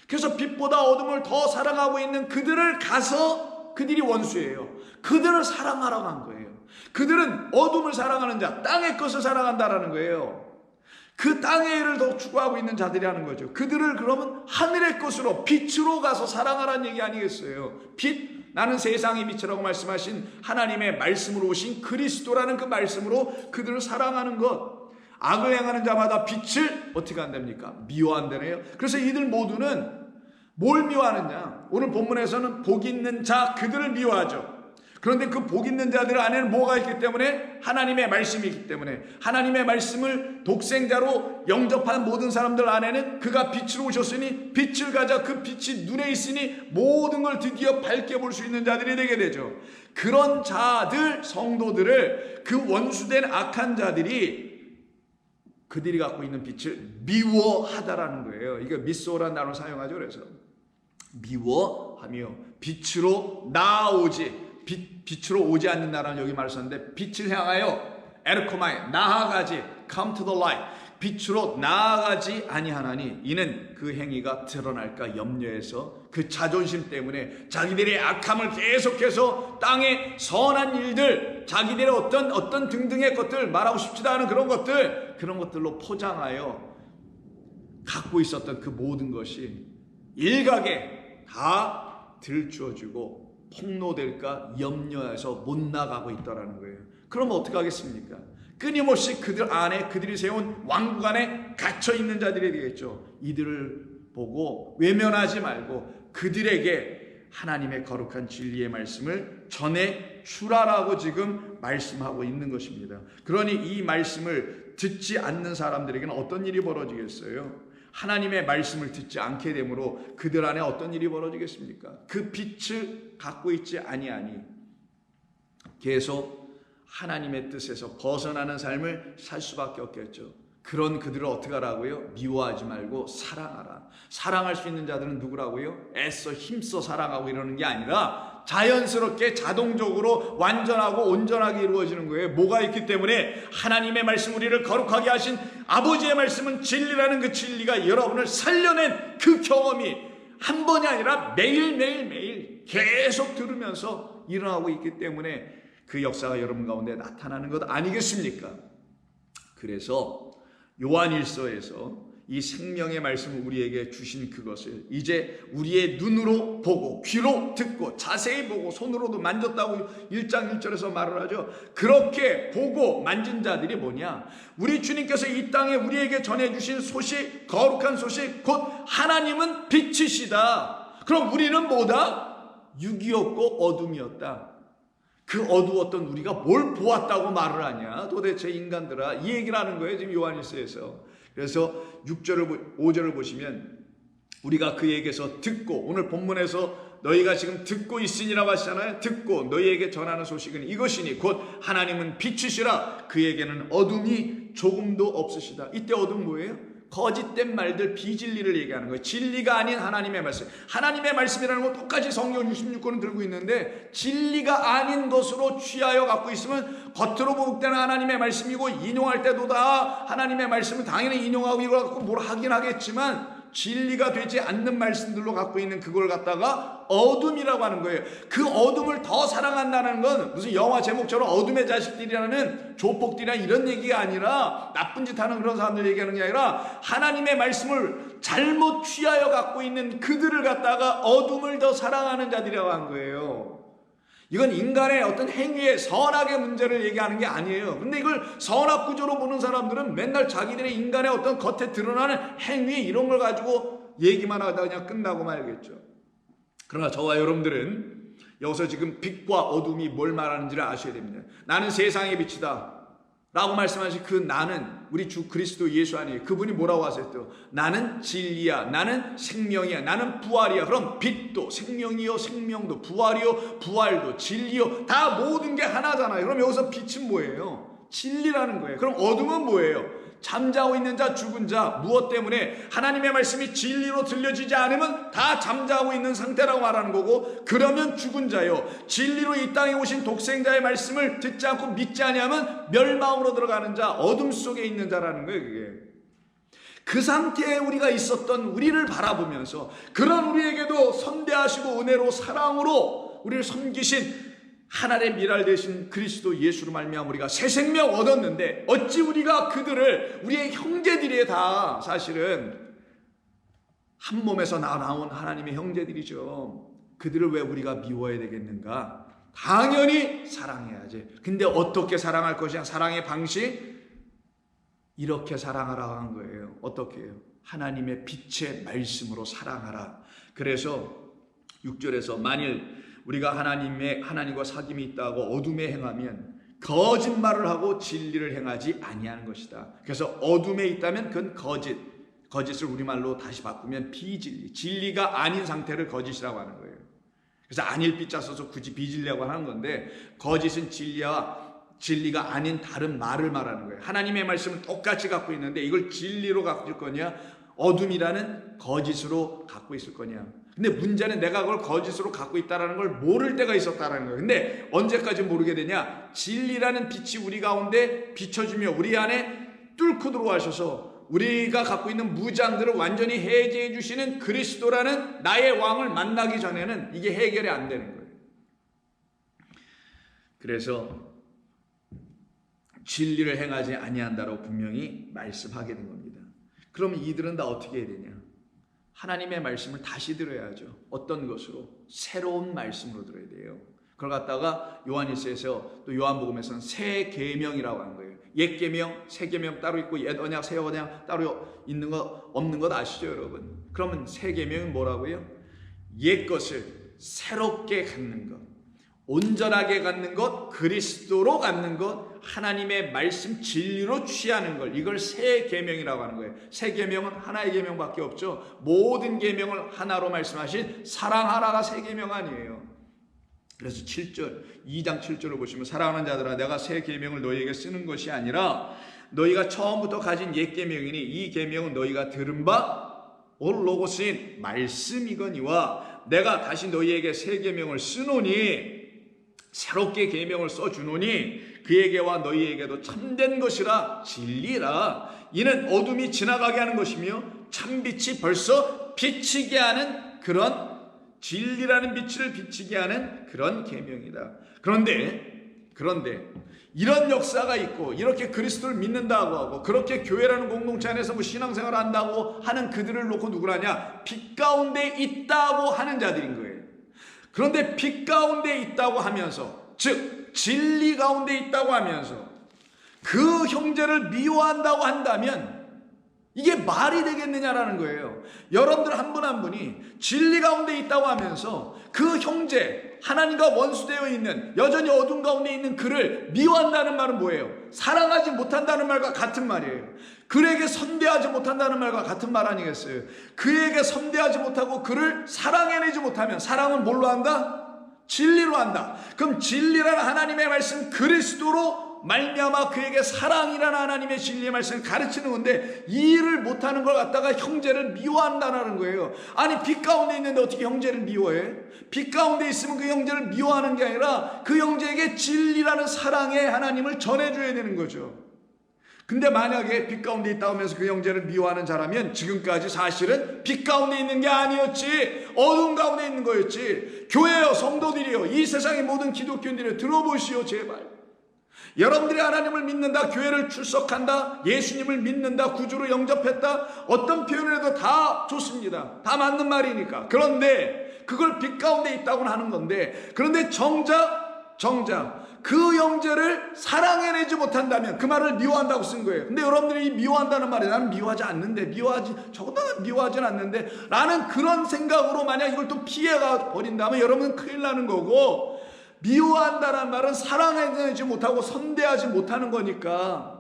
그래서 빛보다 어둠을 더 사랑하고 있는 그들을 가서, 그들이 원수예요. 그들을 사랑하라고 한 거예요. 그들은 어둠을 사랑하는 자, 땅의 것을 사랑한다라는 거예요. 그 땅의 일을 더 추구하고 있는 자들이라는 거죠. 그들을 그러면 하늘의 것으로, 빛으로 가서 사랑하라는 얘기 아니겠어요? 빛, 나는 세상의 빛이라고 말씀하신 하나님의 말씀으로 오신 그리스도라는 그 말씀으로 그들을 사랑하는 것. 악을 행하는 자마다 빛을 어떻게 한답니까? 미워한다네요. 그래서 이들 모두는 뭘 미워하느냐? 오늘 본문에서는 복 있는 자, 그들을 미워하죠. 그런데 그 복 있는 자들 안에는 뭐가 있기 때문에? 하나님의 말씀이 있기 때문에, 하나님의 말씀을 독생자로 영접한 모든 사람들 안에는 그가 빛으로 오셨으니 빛을 가져 그 빛이 눈에 있으니 모든 걸 드디어 밝게 볼 수 있는 자들이 되게 되죠. 그런 자들, 성도들을 그 원수된 악한 자들이 그들이 갖고 있는 빛을 미워하다라는 거예요. 이거 미소라는 단어를 사용하죠. 그래서 미워하며 빛으로 나아오지, 빛으로 오지 않는다라는 여기 말을 썼는데, 빛을 향하여 에르코마이, 나아가지, come to the light, 빛으로 나아가지 아니하나니 이는 그 행위가 드러날까 염려해서, 그 자존심 때문에 자기들의 악함을 계속해서 땅의 선한 일들, 자기들의 어떤 등등의 것들, 말하고 싶지도 않은 그런 것들로 포장하여 갖고 있었던 그 모든 것이 일각에 다 들추어지고 폭로될까 염려해서 못 나가고 있다라는 거예요. 그럼 어떻게 하겠습니까? 끊임없이 그들 안에, 그들이 세운 왕국 안에 갇혀 있는 자들이 되겠죠. 이들을 보고 외면하지 말고 그들에게 하나님의 거룩한 진리의 말씀을 전해 주라라고 지금 말씀하고 있는 것입니다. 그러니 이 말씀을 듣지 않는 사람들에게는 어떤 일이 벌어지겠어요? 하나님의 말씀을 듣지 않게 되므로 그들 안에 어떤 일이 벌어지겠습니까? 그 빛을 갖고 있지 아니하니 계속 하나님의 뜻에서 벗어나는 삶을 살 수밖에 없겠죠. 그런 그들을 어떻게 하라고요? 미워하지 말고 사랑하라. 사랑할 수 있는 자들은 누구라고요? 애써 힘써 사랑하고 이러는 게 아니라 자연스럽게 자동적으로 완전하고 온전하게 이루어지는 거예요. 뭐가 있기 때문에? 하나님의 말씀, 우리를 거룩하게 하신 아버지의 말씀은 진리라는 그 진리가 여러분을 살려낸 그 경험이 한 번이 아니라 매일 계속 들으면서 일어나고 있기 때문에 그 역사가 여러분 가운데 나타나는 것 아니겠습니까? 그래서 요한일서에서 이 생명의 말씀을 우리에게 주신 그것을 이제 우리의 눈으로 보고 귀로 듣고 자세히 보고 손으로도 만졌다고 1장 1절에서 말을 하죠. 그렇게 보고 만진 자들이 뭐냐? 우리 주님께서 이 땅에 우리에게 전해주신 소식, 거룩한 소식, 곧 하나님은 빛이시다. 그럼 우리는 뭐다? 육이었고 어둠이었다. 그 어두웠던 우리가 뭘 보았다고 말을 하냐? 도대체 인간들아, 이 얘기를 하는 거예요 지금 요한일서에서. 그래서 6절을 5절을 보시면 우리가 그에게서 듣고, 오늘 본문에서 너희가 지금 듣고 있으니라고 하시잖아요. 듣고 너희에게 전하는 소식은 이것이니 곧 하나님은 빛이시라. 그에게는 어둠이 조금도 없으시다. 이때 어둠 뭐예요? 거짓된 말들, 비진리를 얘기하는 거예요. 진리가 아닌 하나님의 말씀. 하나님의 말씀이라는 건 똑같이 성경 66권을 들고 있는데 진리가 아닌 것으로 취하여 갖고 있으면 겉으로 보일 때는 하나님의 말씀이고 인용할 때도 다 하나님의 말씀을 당연히 인용하고 이거 갖고 뭘 하긴 하겠지만 진리가 되지 않는 말씀들로 갖고 있는 그걸 갖다가 어둠이라고 하는 거예요. 그 어둠을 더 사랑한다는 건 무슨 영화 제목처럼 어둠의 자식들이라는 조폭들이나 이런 얘기가 아니라, 나쁜 짓 하는 그런 사람들 얘기하는 게 아니라, 하나님의 말씀을 잘못 취하여 갖고 있는 그들을 갖다가 어둠을 더 사랑하는 자들이라고 한 거예요. 이건 인간의 어떤 행위의 선악의 문제를 얘기하는 게 아니에요. 근데 이걸 선악 구조로 보는 사람들은 맨날 자기들의 인간의 어떤 겉에 드러나는 행위 이런 걸 가지고 얘기만 하다 그냥 끝나고 말겠죠. 그러나 저와 여러분들은 여기서 지금 빛과 어둠이 뭘 말하는지를 아셔야 됩니다. 나는 세상의 빛이다 라고 말씀하신 그 나는 우리 주 그리스도 예수 아니에요. 그분이 뭐라고 하세요? 또 나는 진리야, 나는 생명이야, 나는 부활이야. 그럼 빛도 생명이요, 생명도 부활이요, 부활도 진리요, 다 모든 게 하나잖아요. 그럼 여기서 빛은 뭐예요? 진리라는 거예요. 그럼 어둠은 뭐예요? 잠자고 있는 자, 죽은 자. 무엇 때문에? 하나님의 말씀이 진리로 들려지지 않으면 다 잠자고 있는 상태라고 말하는 거고, 그러면 죽은 자요, 진리로 이 땅에 오신 독생자의 말씀을 듣지 않고 믿지 아니하면 멸망으로 들어가는 자, 어둠 속에 있는 자라는 거예요. 그게 그 상태에 우리가 있었던 우리를 바라보면서, 그런 우리에게도 선대하시고 은혜로 사랑으로 우리를 섬기신 하나님의 미랄 되신 그리스도 예수로 말미암아 우리가 새 생명 얻었는데, 어찌 우리가 그들을, 우리의 형제들이 다 사실은 한 몸에서 나온 하나님의 형제들이죠. 그들을 왜 우리가 미워해야 되겠는가? 당연히 사랑해야지. 근데 어떻게 사랑할 것이냐? 사랑의 방식, 이렇게 사랑하라고 한 거예요. 어떻게 해요? 하나님의 빛의 말씀으로 사랑하라. 그래서 6절에서 만일 우리가 하나님과 사귐이 있다고 어둠에 행하면 거짓말을 하고 진리를 행하지 아니하는 것이다. 그래서 어둠에 있다면 그건 거짓을 우리말로 다시 바꾸면 비진리, 진리가 아닌 상태를 거짓이라고 하는 거예요. 그래서 아닐 빛자 써서 굳이 비진리라고 하는 건데, 거짓은 진리가 아닌 다른 말을 말하는 거예요. 하나님의 말씀을 똑같이 갖고 있는데 이걸 진리로 갖고 있을 거냐, 어둠이라는 거짓으로 갖고 있을 거냐. 근데 문제는 내가 그걸 거짓으로 갖고 있다는 걸 모를 때가 있었다는 거예요. 근데 언제까지 모르게 되냐? 진리라는 빛이 우리 가운데 비춰주며 우리 안에 뚫고 들어와셔서 우리가 갖고 있는 무장들을 완전히 해제해 주시는 그리스도라는 나의 왕을 만나기 전에는 이게 해결이 안 되는 거예요. 그래서 진리를 행하지 아니한다라고 분명히 말씀하게 된 겁니다. 그럼 이들은 다 어떻게 해야 되냐? 하나님의 말씀을 다시 들어야죠. 어떤 것으로? 새로운 말씀으로 들어야 돼요. 그걸 갖다가 요한일서에서 또 요한복음에서는 새 계명이라고 하는 거예요. 옛 계명, 새 계명 따로 있고 옛 언약, 새 언약 따로 있는 것 없는 것 아시죠, 여러분? 그러면 새 계명은 뭐라고요? 옛 것을 새롭게 갖는 것, 온전하게 갖는 것, 그리스도로 갖는 것, 하나님의 말씀 진리로 취하는 걸, 이걸 새 계명이라고 하는 거예요. 새 계명은 하나의 계명밖에 없죠. 모든 계명을 하나로 말씀하신 사랑하라가 새 계명 아니에요. 그래서 2장 7절을 보시면, 사랑하는 자들아 내가 새 계명을 너희에게 쓰는 것이 아니라 너희가 처음부터 가진 옛 계명이니 이 계명은 너희가 들은 바 올 로고스인 말씀이거니와 내가 다시 너희에게 새 계명을 쓰노니, 새롭게 계명을 써주노니 그에게와 너희에게도 참된 것이라 진리라. 이는 어둠이 지나가게 하는 것이며 참빛이 벌써 비치게 하는, 그런 진리라는 빛을 비치게 하는 그런 계명이다. 그런데 이런 역사가 있고 이렇게 그리스도를 믿는다고 하고 그렇게 교회라는 공동체 안에서 뭐 신앙생활을 한다고 하는 그들을 놓고 누구라냐? 빛 가운데 있다고 하는 자들인 거예요. 그런데 빛 가운데 있다고 하면서, 즉 진리 가운데 있다고 하면서 그 형제를 미워한다고 한다면 이게 말이 되겠느냐라는 거예요. 여러분들 한 분 한 분이 진리 가운데 있다고 하면서 그 형제, 하나님과 원수되어 있는, 여전히 어둠 가운데 있는 그를 미워한다는 말은 뭐예요? 사랑하지 못한다는 말과 같은 말이에요. 그에게 선대하지 못한다는 말과 같은 말 아니겠어요? 그에게 선대하지 못하고 그를 사랑해내지 못하면, 사랑은 뭘로 한다? 진리로 한다. 그럼 진리라는 하나님의 말씀 그리스도로 말미암아 그에게 사랑이라는 하나님의 진리의 말씀을 가르치는 건데, 이 일을 못하는 걸 갖다가 형제를 미워한다는 거예요. 아니 빛 가운데 있는데 어떻게 형제를 미워해? 빛 가운데 있으면 그 형제를 미워하는 게 아니라 그 형제에게 진리라는 사랑의 하나님을 전해줘야 되는 거죠. 근데 만약에 빛 가운데 있다 하면서 그 형제를 미워하는 자라면 지금까지 사실은 빛 가운데 있는 게 아니었지, 어둠 가운데 있는 거였지. 교회여, 성도들이여, 이 세상의 모든 기독교인들이여, 들어보시오 제발. 여러분들이 하나님을 믿는다, 교회를 출석한다, 예수님을 믿는다, 구주로 영접했다, 어떤 표현을 해도 다 좋습니다. 다 맞는 말이니까. 그런데 그걸 빛 가운데 있다고 하는 건데, 그런데 정작 그 형제를 사랑해내지 못한다면 그 말을 미워한다고 쓴 거예요. 근데 여러분들이 이 미워한다는 말이 나는 미워하지 않는데, 저보다 미워하진 않는데 라는 그런 생각으로 만약 이걸 또 피해가 버린다면 여러분은 큰일 나는 거고, 미워한다는 말은 사랑해내지 못하고 선대하지 못하는 거니까,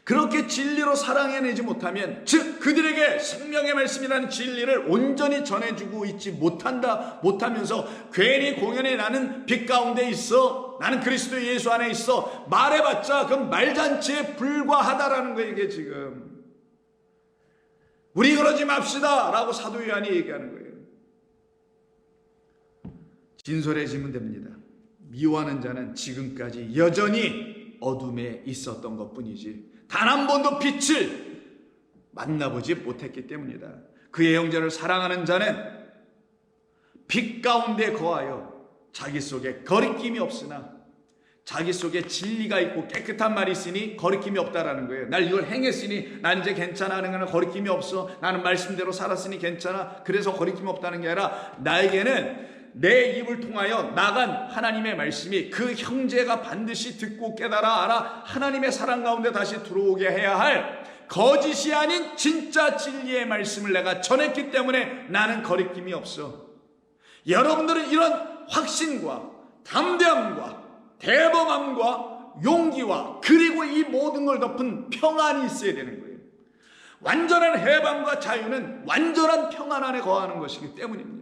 그렇게 진리로 사랑해내지 못하면, 즉 그들에게 생명의 말씀이라는 진리를 온전히 전해주고 있지 못하면서 괜히 공연히 나는 빛 가운데 있어, 나는 그리스도 예수 안에 있어 말해봤자 그건 말잔치에 불과하다라는 거예요. 이게 지금 우리 그러지 맙시다 라고 사도 요한이 얘기하는 거예요. 진솔해지면 됩니다. 미워하는 자는 지금까지 여전히 어둠에 있었던 것뿐이지 단 한 번도 빛을 만나보지 못했기 때문이다. 그의 형제를 사랑하는 자는 빛 가운데 거하여 자기 속에 거리낌이 없으나, 자기 속에 진리가 있고 깨끗한 말이 있으니 거리낌이 없다라는 거예요. 날 이걸 행했으니 난 이제 괜찮아 하는 거는 거리낌이 없어. 나는 말씀대로 살았으니 괜찮아. 그래서 거리낌이 없다는 게 아니라, 나에게는 내 입을 통하여 나간 하나님의 말씀이 그 형제가 반드시 듣고 깨달아 알아 하나님의 사랑 가운데 다시 들어오게 해야 할 거짓이 아닌 진짜 진리의 말씀을 내가 전했기 때문에 나는 거리낌이 없어. 여러분들은 이런 확신과 담대함과 대범함과 용기와 그리고 이 모든 걸 덮은 평안이 있어야 되는 거예요. 완전한 해방과 자유는 완전한 평안 안에 거하는 것이기 때문입니다.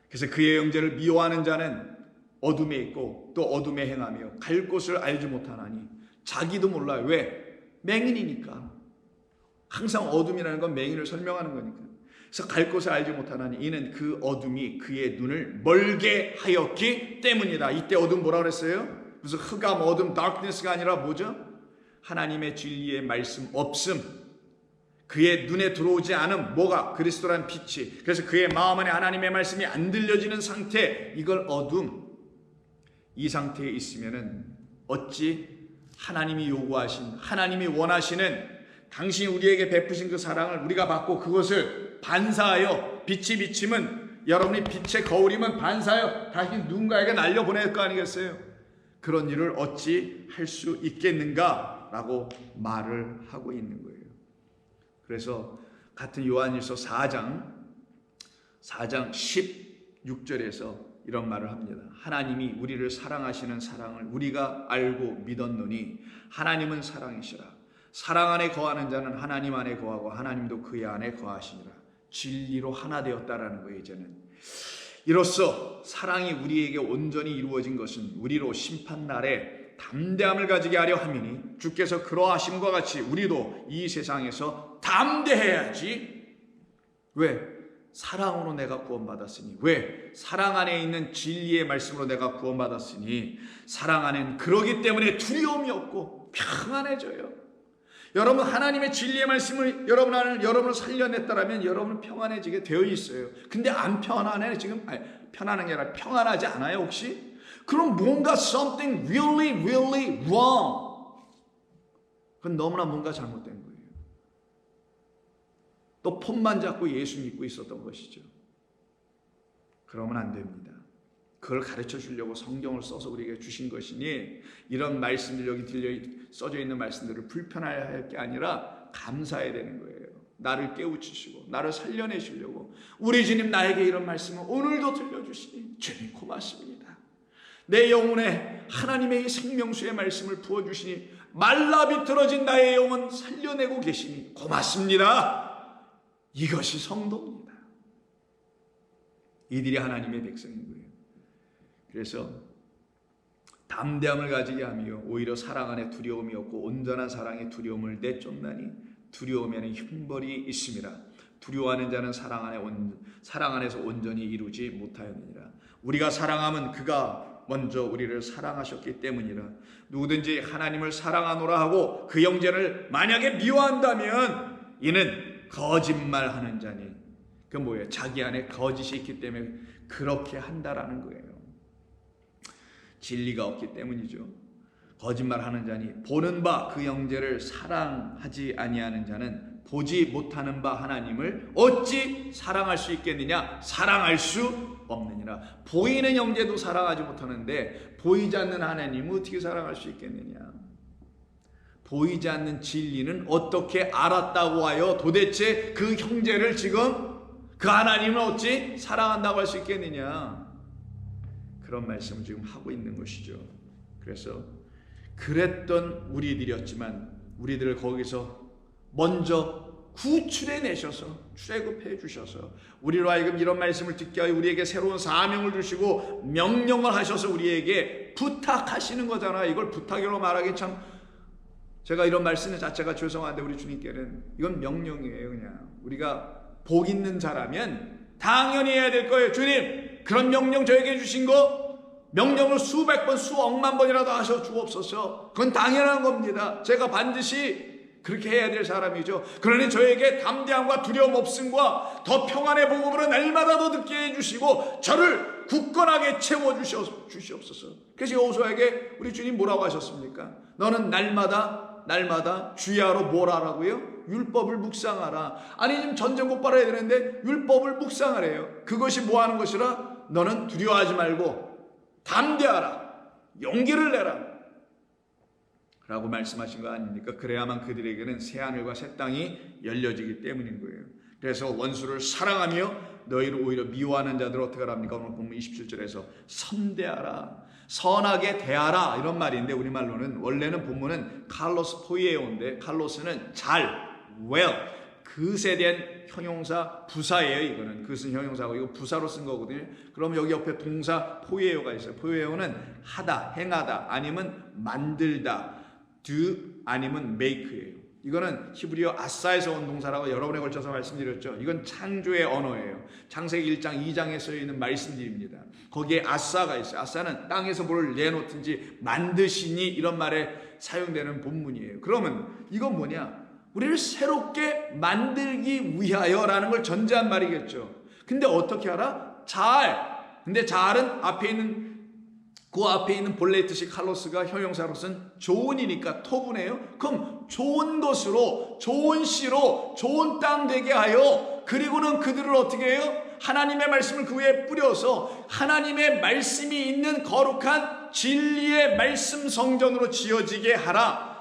그래서 그의 형제를 미워하는 자는 어둠에 있고 또 어둠에 행하며 갈 곳을 알지 못하나니, 자기도 몰라요. 왜? 맹인이니까. 항상 어둠이라는 건 맹인을 설명하는 거니까. 그래서 갈 곳을 알지 못하나니 이는 그 어둠이 그의 눈을 멀게 하였기 때문이다. 이때 어둠 뭐라 그랬어요? 무슨 흑암, 어둠, darkness가 아니라 뭐죠? 하나님의 진리의 말씀 없음. 그의 눈에 들어오지 않음. 뭐가? 그리스도란 빛이. 그래서 그의 마음 안에 하나님의 말씀이 안 들려지는 상태, 이걸 어둠. 이 상태에 있으면은 어찌 하나님이 요구하신, 하나님이 원하시는 당신이 우리에게 베푸신 그 사랑을 우리가 받고 그것을 반사하여, 빛이 비치면, 여러분이 빛의 거울이면 반사하여 다시 누군가에게 날려보낼 거 아니겠어요? 그런 일을 어찌 할 수 있겠는가 라고 말을 하고 있는 거예요. 그래서 같은 요한일서 4장 16절에서 이런 말을 합니다. 하나님이 우리를 사랑하시는 사랑을 우리가 알고 믿었노니 하나님은 사랑이시라. 사랑 안에 거하는 자는 하나님 안에 거하고 하나님도 그의 안에 거하시니라. 진리로 하나 되었다라는 거예요. 이제는 이로써 사랑이 우리에게 온전히 이루어진 것은 우리로 심판날에 담대함을 가지게 하려 함이니, 주께서 그러하심과 같이 우리도 이 세상에서 담대해야지. 왜? 사랑으로 내가 구원받았으니. 왜? 사랑 안에 있는 진리의 말씀으로 내가 구원받았으니. 사랑 안에는 그러기 때문에 두려움이 없고 평안해져요. 여러분, 하나님의 진리의 말씀을 여러분을 살려냈다라면 여러분은 평안해지게 되어 있어요. 근데 안 평안해 지금? 편안한 게 아니라 평안하지 않아요 혹시? 그럼 뭔가 something really wrong. 그건 너무나 뭔가 잘못된 거예요. 또 폰만 잡고 예수 믿고 있었던 것이죠. 그러면 안 됩니다. 그걸 가르쳐 주려고 성경을 써서 우리에게 주신 것이니, 이런 말씀들, 여기 써져 있는 말씀들을 불편할 게 아니라 감사해야 되는 거예요. 나를 깨우치시고 나를 살려내시려고 우리 주님 나에게 이런 말씀을 오늘도 들려주시니 주님 고맙습니다. 내 영혼에 하나님의 이 생명수의 말씀을 부어주시니 말라 비틀어진 나의 영혼 살려내고 계시니 고맙습니다. 이것이 성도입니다. 이들이 하나님의 백성인 거예요. 그래서 담대함을 가지게 하며 오히려 사랑 안에 두려움이 없고 온전한 사랑의 두려움을 내쫓나니 두려움에는 흉벌이 있음이라. 두려워하는 자는 사랑 안에서 온전히 이루지 못하였느니라. 우리가 사랑함은 그가 먼저 우리를 사랑하셨기 때문이라. 누구든지 하나님을 사랑하노라 하고 그 형제를 만약에 미워한다면 이는 거짓말하는 자니. 그 뭐예요? 자기 안에 거짓이 있기 때문에 그렇게 한다라는 거예요. 진리가 없기 때문이죠. 거짓말하는 자니 보는 바 그 형제를 사랑하지 아니하는 자는 보지 못하는 바 하나님을 어찌 사랑할 수 있겠느냐? 사랑할 수 없느니라. 보이는 형제도 사랑하지 못하는데 보이지 않는 하나님을 어떻게 사랑할 수 있겠느냐? 보이지 않는 진리는 어떻게 알았다고 하여 도대체 그 형제를 지금 그 하나님을 어찌 사랑한다고 할 수 있겠느냐? 그런 말씀을 지금 하고 있는 것이죠. 그래서 그랬던 우리들이었지만 우리들을 거기서 먼저 구출해내셔서 출애굽해 주셔서 우리로 하여금 이런 말씀을 듣게 하여 우리에게 새로운 사명을 주시고 명령을 하셔서 우리에게 부탁하시는 거잖아요. 이걸 부탁으로 말하기 참 제가 이런 말씀 자체가 죄송한데 우리 주님께는 이건 명령이에요. 그냥 우리가 복 있는 자라면 당연히 해야 될 거예요. 주님 그런 명령 저에게 주신 거 명령을 수백 번 수억만 번이라도 하셔 주옵소서. 그건 당연한 겁니다. 제가 반드시 그렇게 해야 될 사람이죠. 그러니 저에게 담대함과 두려움 없음과 더 평안의 복음으로 날마다 더 듣게 해주시고 저를 굳건하게 채워주시옵소서. 그래서 여호수아에게 우리 주님 뭐라고 하셨습니까? 너는 날마다 주야로 뭘 하라고요? 율법을 묵상하라. 아니 지금 전쟁 곧바로 해야 되는데 율법을 묵상하래요. 그것이 뭐 하는 것이라? 너는 두려워하지 말고 담대하라. 용기를 내라. 라고 말씀하신 거 아닙니까? 그래야만 그들에게는 새하늘과 새 땅이 열려지기 때문인 거예요. 그래서 원수를 사랑하며 너희를 오히려 미워하는 자들을 어떻게 합니까? 오늘 본문 27절에서 선대하라. 선하게 대하라 이런 말인데 우리말로는 원래는 본문은 칼로스 포이에오인데 칼로스는 잘, well 그것에 대한 형용사 부사예요. 이거는 그것은 형용사고 이거 부사로 쓴 거거든요. 그럼 여기 옆에 동사 포이에오가 있어요. 포이에오는 하다, 행하다 아니면 만들다 do 아니면 make예요. 이거는 히브리어 아사에서 온 동사라고 여러 번에 걸쳐서 말씀드렸죠. 이건 창조의 언어예요. 창세기 1장 2장에 써있는 말씀들입니다. 거기에 아사가 있어요. 아사는 땅에서 뭘 내놓든지 만드시니 이런 말에 사용되는 본문이에요. 그러면 이건 뭐냐? 우리를 새롭게 만들기 위하여라는 걸 전제한 말이겠죠. 근데 어떻게 알아? 근데 잘은 그 앞에 있는 본래의 뜻이 칼로스가 형용사로서는 좋은이니까 토분해요. 그럼 좋은 것으로 좋은 씨로 좋은 땅 되게 하여 그리고는 그들을 어떻게 해요? 하나님의 말씀을 그 위에 뿌려서 하나님의 말씀이 있는 거룩한 진리의 말씀 성전으로 지어지게 하라.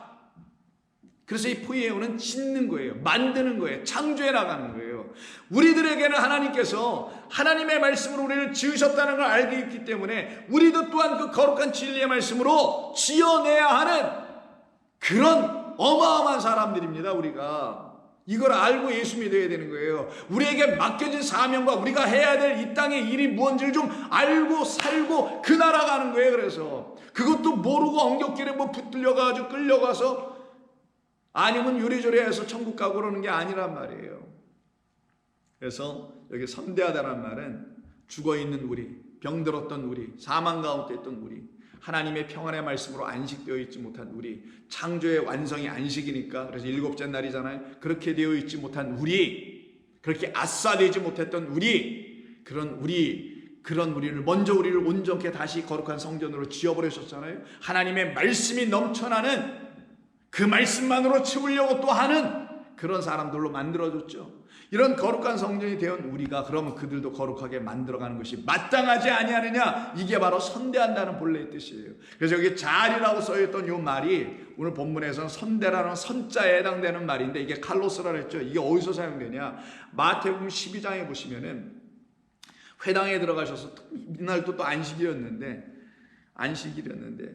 그래서 이 포이에오는 짓는 거예요. 만드는 거예요. 창조해 나가는 거예요. 우리들에게는 하나님께서 하나님의 말씀으로 우리를 지으셨다는 걸 알고 있기 때문에 우리도 또한 그 거룩한 진리의 말씀으로 지어내야 하는 그런 어마어마한 사람들입니다. 우리가 이걸 알고 예수 믿어야 되는 거예요. 우리에게 맡겨진 사명과 우리가 해야 될 이 땅의 일이 무언지를 좀 알고 살고 그 나라 가는 거예요. 그래서 그것도 모르고 엉겹길에 붙들려가지고 끌려가서 아니면 요리조리해서 천국 가고 그러는 게 아니란 말이에요. 그래서 여기 선대하다란 말은 죽어있는 우리, 병들었던 우리, 사망 가운데 있던 우리, 하나님의 평안의 말씀으로 안식되어 있지 못한 우리, 창조의 완성이 안식이니까 그래서 일곱째 날이잖아요. 그렇게 되어 있지 못한 우리, 그렇게 아싸되지 못했던 우리, 그런 우리를 먼저 우리를 온전케 다시 거룩한 성전으로 지어버리셨잖아요. 하나님의 말씀이 넘쳐나는 그 말씀만으로 채우려고 또 하는 그런 사람들로 만들어줬죠. 이런 거룩한 성전이 되온 우리가 그러면 그들도 거룩하게 만들어가는 것이 마땅하지 아니하느냐? 이게 바로 선대한다는 본래의 뜻이에요. 그래서 여기 잘이라고 써있던 이 말이 오늘 본문에서는 선대라는 선자에 해당되는 말인데 이게 칼로스라 그랬죠. 이게 어디서 사용되냐? 마태복음 12장에 보시면은 회당에 들어가셔서 이날도 또 안식일이었는데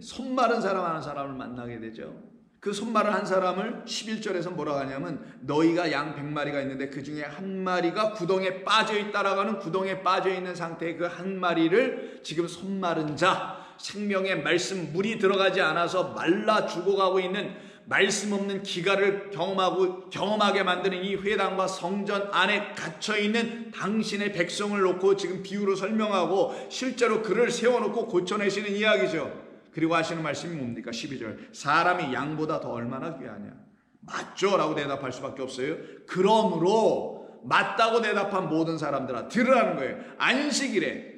손 마른 사람 하는 사람을 만나게 되죠. 그 손말을 한 사람을 11절에서 뭐라고 하냐면 너희가 양 100마리가 있는데 그 중에 한 마리가 구덩이에 빠져있다라고 하는 구덩이에 빠져있는 상태의 그 한 마리를 지금 손마른 자 생명의 말씀 물이 들어가지 않아서 말라 죽어가고 있는 말씀 없는 기갈을 경험하게 만드는 이 회당과 성전 안에 갇혀있는 당신의 백성을 놓고 지금 비유로 설명하고 실제로 그를 세워놓고 고쳐내시는 이야기죠. 그리고 하시는 말씀이 뭡니까? 12절. 사람이 양보다 더 얼마나 귀하냐? 맞죠? 라고 대답할 수밖에 없어요. 그러므로 맞다고 대답한 모든 사람들아 들으라는 거예요. 안식일에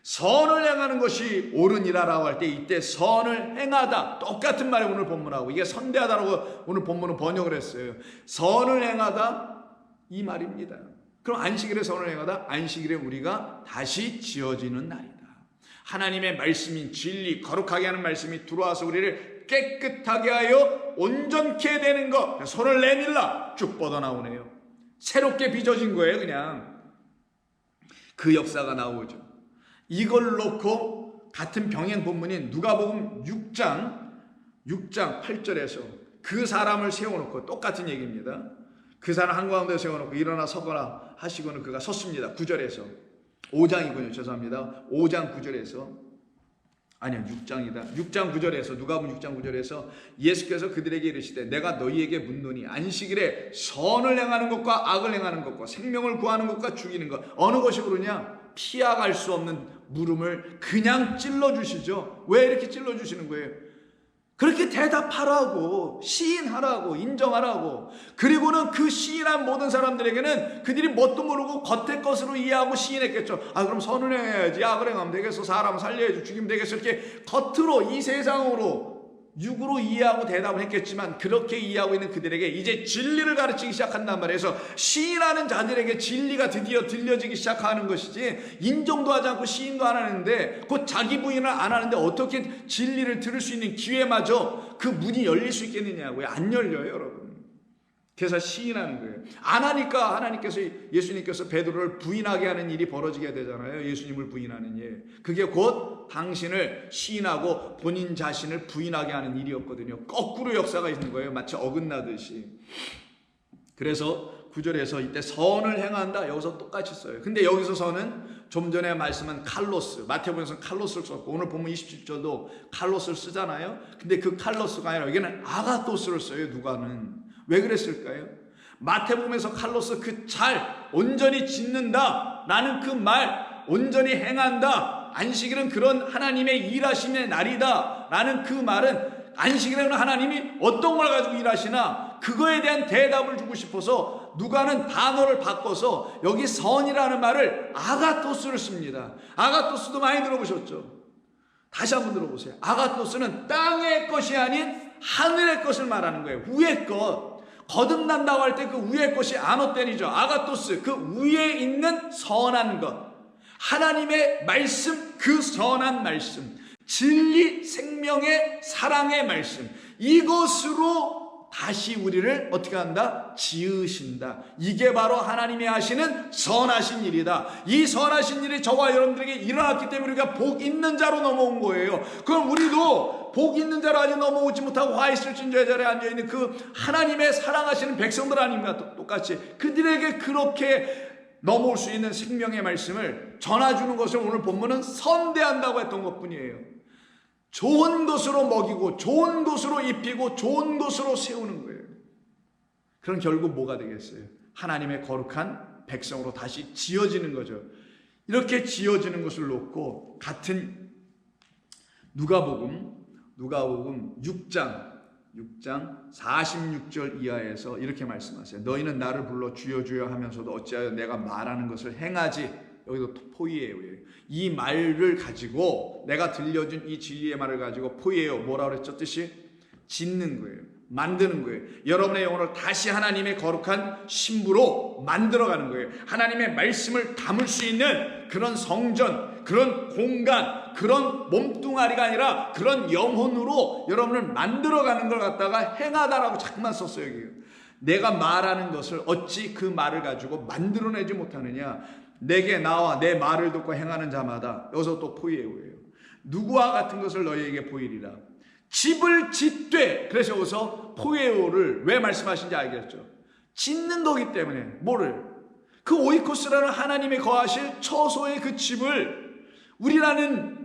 선을 행하는 것이 옳으니라라고 할 때 이때 선을 행하다 똑같은 말이 오늘 본문하고 이게 선대하다라고 오늘 본문은 번역을 했어요. 선을 행하다 이 말입니다. 그럼 안식일에 선을 행하다 안식일에 우리가 다시 지어지는 날이다. 하나님의 말씀인 진리 거룩하게 하는 말씀이 들어와서 우리를 깨끗하게 하여 온전케 되는 것. 손을 내밀라 쭉 뻗어나오네요. 새롭게 빚어진 거예요. 그냥 그 역사가 나오죠. 이걸 놓고 같은 병행 본문인 누가복음 6장 8절에서 그 사람을 세워놓고 똑같은 얘기입니다. 그 사람 한가운데 세워놓고 일어나 서거라 하시고는 그가 섰습니다. 9절에서 5장이군요. 죄송합니다. 5장 9절에서 아니요 6장이다. 6장 9절에서 누가복음 6장 9절에서 예수께서 그들에게 이르시되 내가 너희에게 묻노니 안식일에 선을 행하는 것과 악을 행하는 것과 생명을 구하는 것과 죽이는 것 어느 것이 옳으냐? 피하갈 수 없는 물음을 그냥 찔러주시죠. 왜 이렇게 찔러주시는 거예요? 그렇게 대답하라고, 시인하라고, 인정하라고. 그리고는 그 시인한 모든 사람들에게는 그들이 뭣도 모르고 겉의 것으로 이해하고 시인했겠죠. 그럼 선을 행해야지, 악을 행하면 되겠어, 사람 살려야지, 죽이면 되겠어, 이렇게 겉으로 이 세상으로 육으로 이해하고 대답을 했겠지만 그렇게 이해하고 있는 그들에게 이제 진리를 가르치기 시작한단 말이에요. 그래서 시인하는 자들에게 진리가 드디어 들려지기 시작하는 것이지, 인정도 하지 않고 시인도 안 하는데 곧 자기 부인을 안 하는데 어떻게 진리를 들을 수 있는 기회마저 그 문이 열릴 수 있겠느냐고요. 안 열려요, 여러분. 그래서 시인하는 거예요. 안 하니까 하나님께서, 예수님께서 베드로를 부인하게 하는 일이 벌어지게 되잖아요. 예수님을 부인하는 일. 그게 곧 당신을 시인하고 본인 자신을 부인하게 하는 일이었거든요. 거꾸로 역사가 있는 거예요. 마치 어긋나듯이. 그래서 9절에서 이때 선을 행한다. 여기서 똑같이 써요. 근데 여기서 선은 좀 전에 말씀한 칼로스, 마태복음에서는 칼로스를 썼고 오늘 보면 27절도 칼로스를 쓰잖아요. 근데 그 칼로스가 아니라 여기는 아가토스를 써요. 누가는. 왜 그랬을까요? 마태복음에서 칼로스 그 잘 온전히 짓는다 라는 그 말, 온전히 행한다, 안식일은 그런 하나님의 일하심의 날이다 라는 그 말은 안식일에는 하나님이 어떤 걸 가지고 일하시나 그거에 대한 대답을 주고 싶어서 누가는 단어를 바꿔서 여기 선이라는 말을 아가토스를 씁니다. 아가토스도 많이 들어보셨죠? 다시 한번 들어보세요. 아가토스는 땅의 것이 아닌 하늘의 것을 말하는 거예요. 위의 것. 거듭난다고 할 때 그 위의 것이 아노텐이죠. 아가토스, 그 위에 있는 선한 것. 하나님의 말씀, 그 선한 말씀. 진리, 생명의, 사랑의 말씀. 이것으로 다시 우리를 어떻게 한다? 지으신다. 이게 바로 하나님이 하시는 선하신 일이다. 이 선하신 일이 저와 여러분들에게 일어났기 때문에 우리가 복 있는 자로 넘어온 거예요. 그럼 우리도 복 있는 자로 아직 넘어오지 못하고 화 있을 진저의 자리에 앉아있는 그 하나님의 사랑하시는 백성들 아닙니까? 똑같이 그들에게 그렇게 넘어올 수 있는 생명의 말씀을 전해주는 것을 오늘 본문은 선대한다고 했던 것뿐이에요. 좋은 것으로 먹이고 좋은 것으로 입히고 좋은 것으로 세우는 거예요. 그럼 결국 뭐가 되겠어요? 하나님의 거룩한 백성으로 다시 지어지는 거죠. 이렇게 지어지는 것을 놓고 같은 누가복음 6장 46절 이하에서 이렇게 말씀하세요. 너희는 나를 불러 주여 주여 하면서도 어찌하여 내가 말하는 것을 행하지? 여기도 포이에요. 이 말을 가지고 내가 들려준 이 진리의 말을 가지고 포이에요. 뭐라 그랬죠? 뜻이 짓는 거예요. 만드는 거예요. 여러분의 영혼을 다시 하나님의 거룩한 신부로 만들어가는 거예요. 하나님의 말씀을 담을 수 있는 그런 성전, 그런 공간, 그런 몸뚱아리가 아니라 그런 영혼으로 여러분을 만들어가는 걸 갖다가 행하다라고 자꾸만 썼어요. 여기. 내가 말하는 것을 어찌 그 말을 가지고 만들어내지 못하느냐. 내게 나와 내 말을 듣고 행하는 자마다. 여기서 또 포이에오예요. 누구와 같은 것을 너희에게 보이리라. 집을 짓되. 그래서 여기서 포이에오를 왜 말씀하신지 알겠죠? 짓는 거기 때문에. 뭐를? 그 오이코스라는 하나님이 거하실 처소의 그 집을 우리라는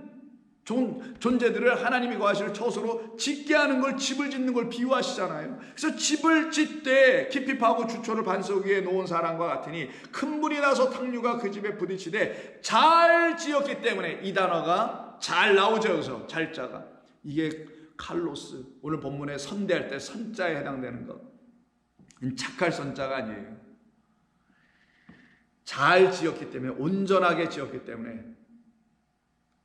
존재들을 하나님이 거하실 처소로 짓게 하는 걸, 집을 짓는 걸 비유하시잖아요. 그래서 집을 짓되 깊이 파고 주초를 반석 위에 놓은 사람과 같으니 큰 불이 나서 탕류가 그 집에 부딪히되 잘 지었기 때문에, 이 단어가 잘 나오죠. 여기서 잘자가, 이게 칼로스, 오늘 본문에 선대할 때 선자에 해당되는 것, 착할 선자가 아니에요. 잘 지었기 때문에, 온전하게 지었기 때문에,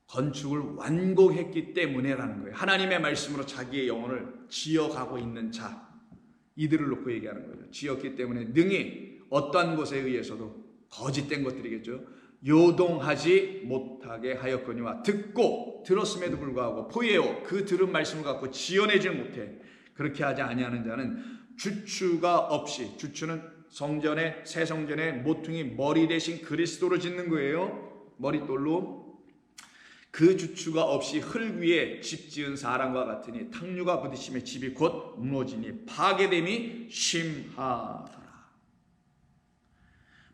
건축을 완공했기 때문에라는 거예요. 하나님의 말씀으로 자기의 영혼을 지어가고 있는 자, 이들을 놓고 얘기하는 거죠. 지었기 때문에 능히 어떠한 것에 의해서도, 거짓된 것들이겠죠, 요동하지 못하게 하였거니와, 듣고 들었음에도 불구하고 포예오, 그 들은 말씀을 갖고 지어내질 못해 그렇게 하지 아니하는 자는 주추가 없이, 주추는 성전의, 새 성전의 모퉁이 머리 대신 그리스도를 짓는 거예요. 머릿돌로. 그 주추가 없이 흙 위에 집 지은 사람과 같으니 탕류가 부딪히며 집이 곧 무너지니 파괴됨이 심하더라.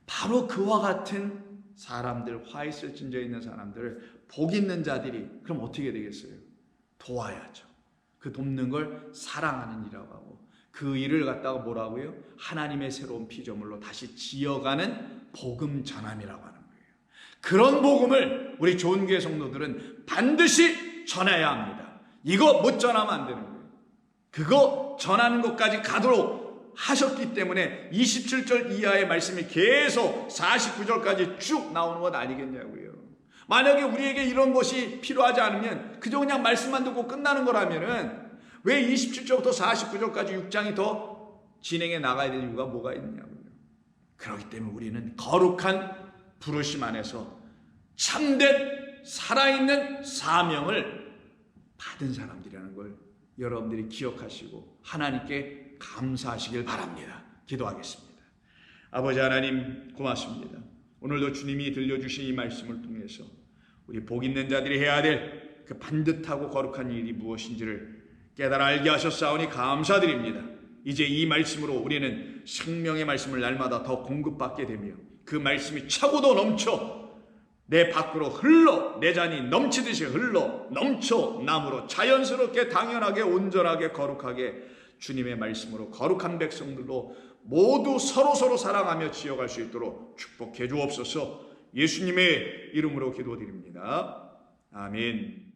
바로 그와 같은 사람들, 화 있을 찐져 있는 사람들, 복 있는 자들이 그럼 어떻게 되겠어요? 도와야죠. 그 돕는 걸 사랑하는 일이라고 하고, 그 일을 갖다가 뭐라고요? 하나님의 새로운 피조물로 다시 지어가는 복음 전함이라고 하는 거예요. 그런 복음을 우리 좋은교회 성도들은 반드시 전해야 합니다. 이거 못 전하면 안 되는 거예요. 그거 전하는 것까지 가도록 하셨기 때문에 27절 이하의 말씀이 계속 49절까지 쭉 나오는 것 아니겠냐고요. 만약에 우리에게 이런 것이 필요하지 않으면 그저 그냥 말씀만 듣고 끝나는 거라면은 왜 27절부터 49절까지 6장이 더 진행해 나가야 되는 이유가 뭐가 있느냐고요. 그렇기 때문에 우리는 거룩한 부르심 안에서 참된 살아있는 사명을 받은 사람들이라는 걸 여러분들이 기억하시고 하나님께 감사하시길 바랍니다. 기도하겠습니다. 아버지 하나님, 고맙습니다. 오늘도 주님이 들려주신 이 말씀을 통해서 우리 복 있는 자들이 해야 될 그 반듯하고 거룩한 일이 무엇인지를 깨달아 알게 하셨사오니 감사드립니다. 이제 이 말씀으로 우리는 생명의 말씀을 날마다 더 공급받게 되며 그 말씀이 차고도 넘쳐 내 밖으로 흘러, 내 잔이 넘치듯이 흘러 넘쳐 남으로 자연스럽게, 당연하게, 온전하게, 거룩하게 주님의 말씀으로 거룩한 백성들로 모두 서로 사랑하며 지어갈 수 있도록 축복해 주옵소서. 예수님의 이름으로 기도드립니다. 아멘.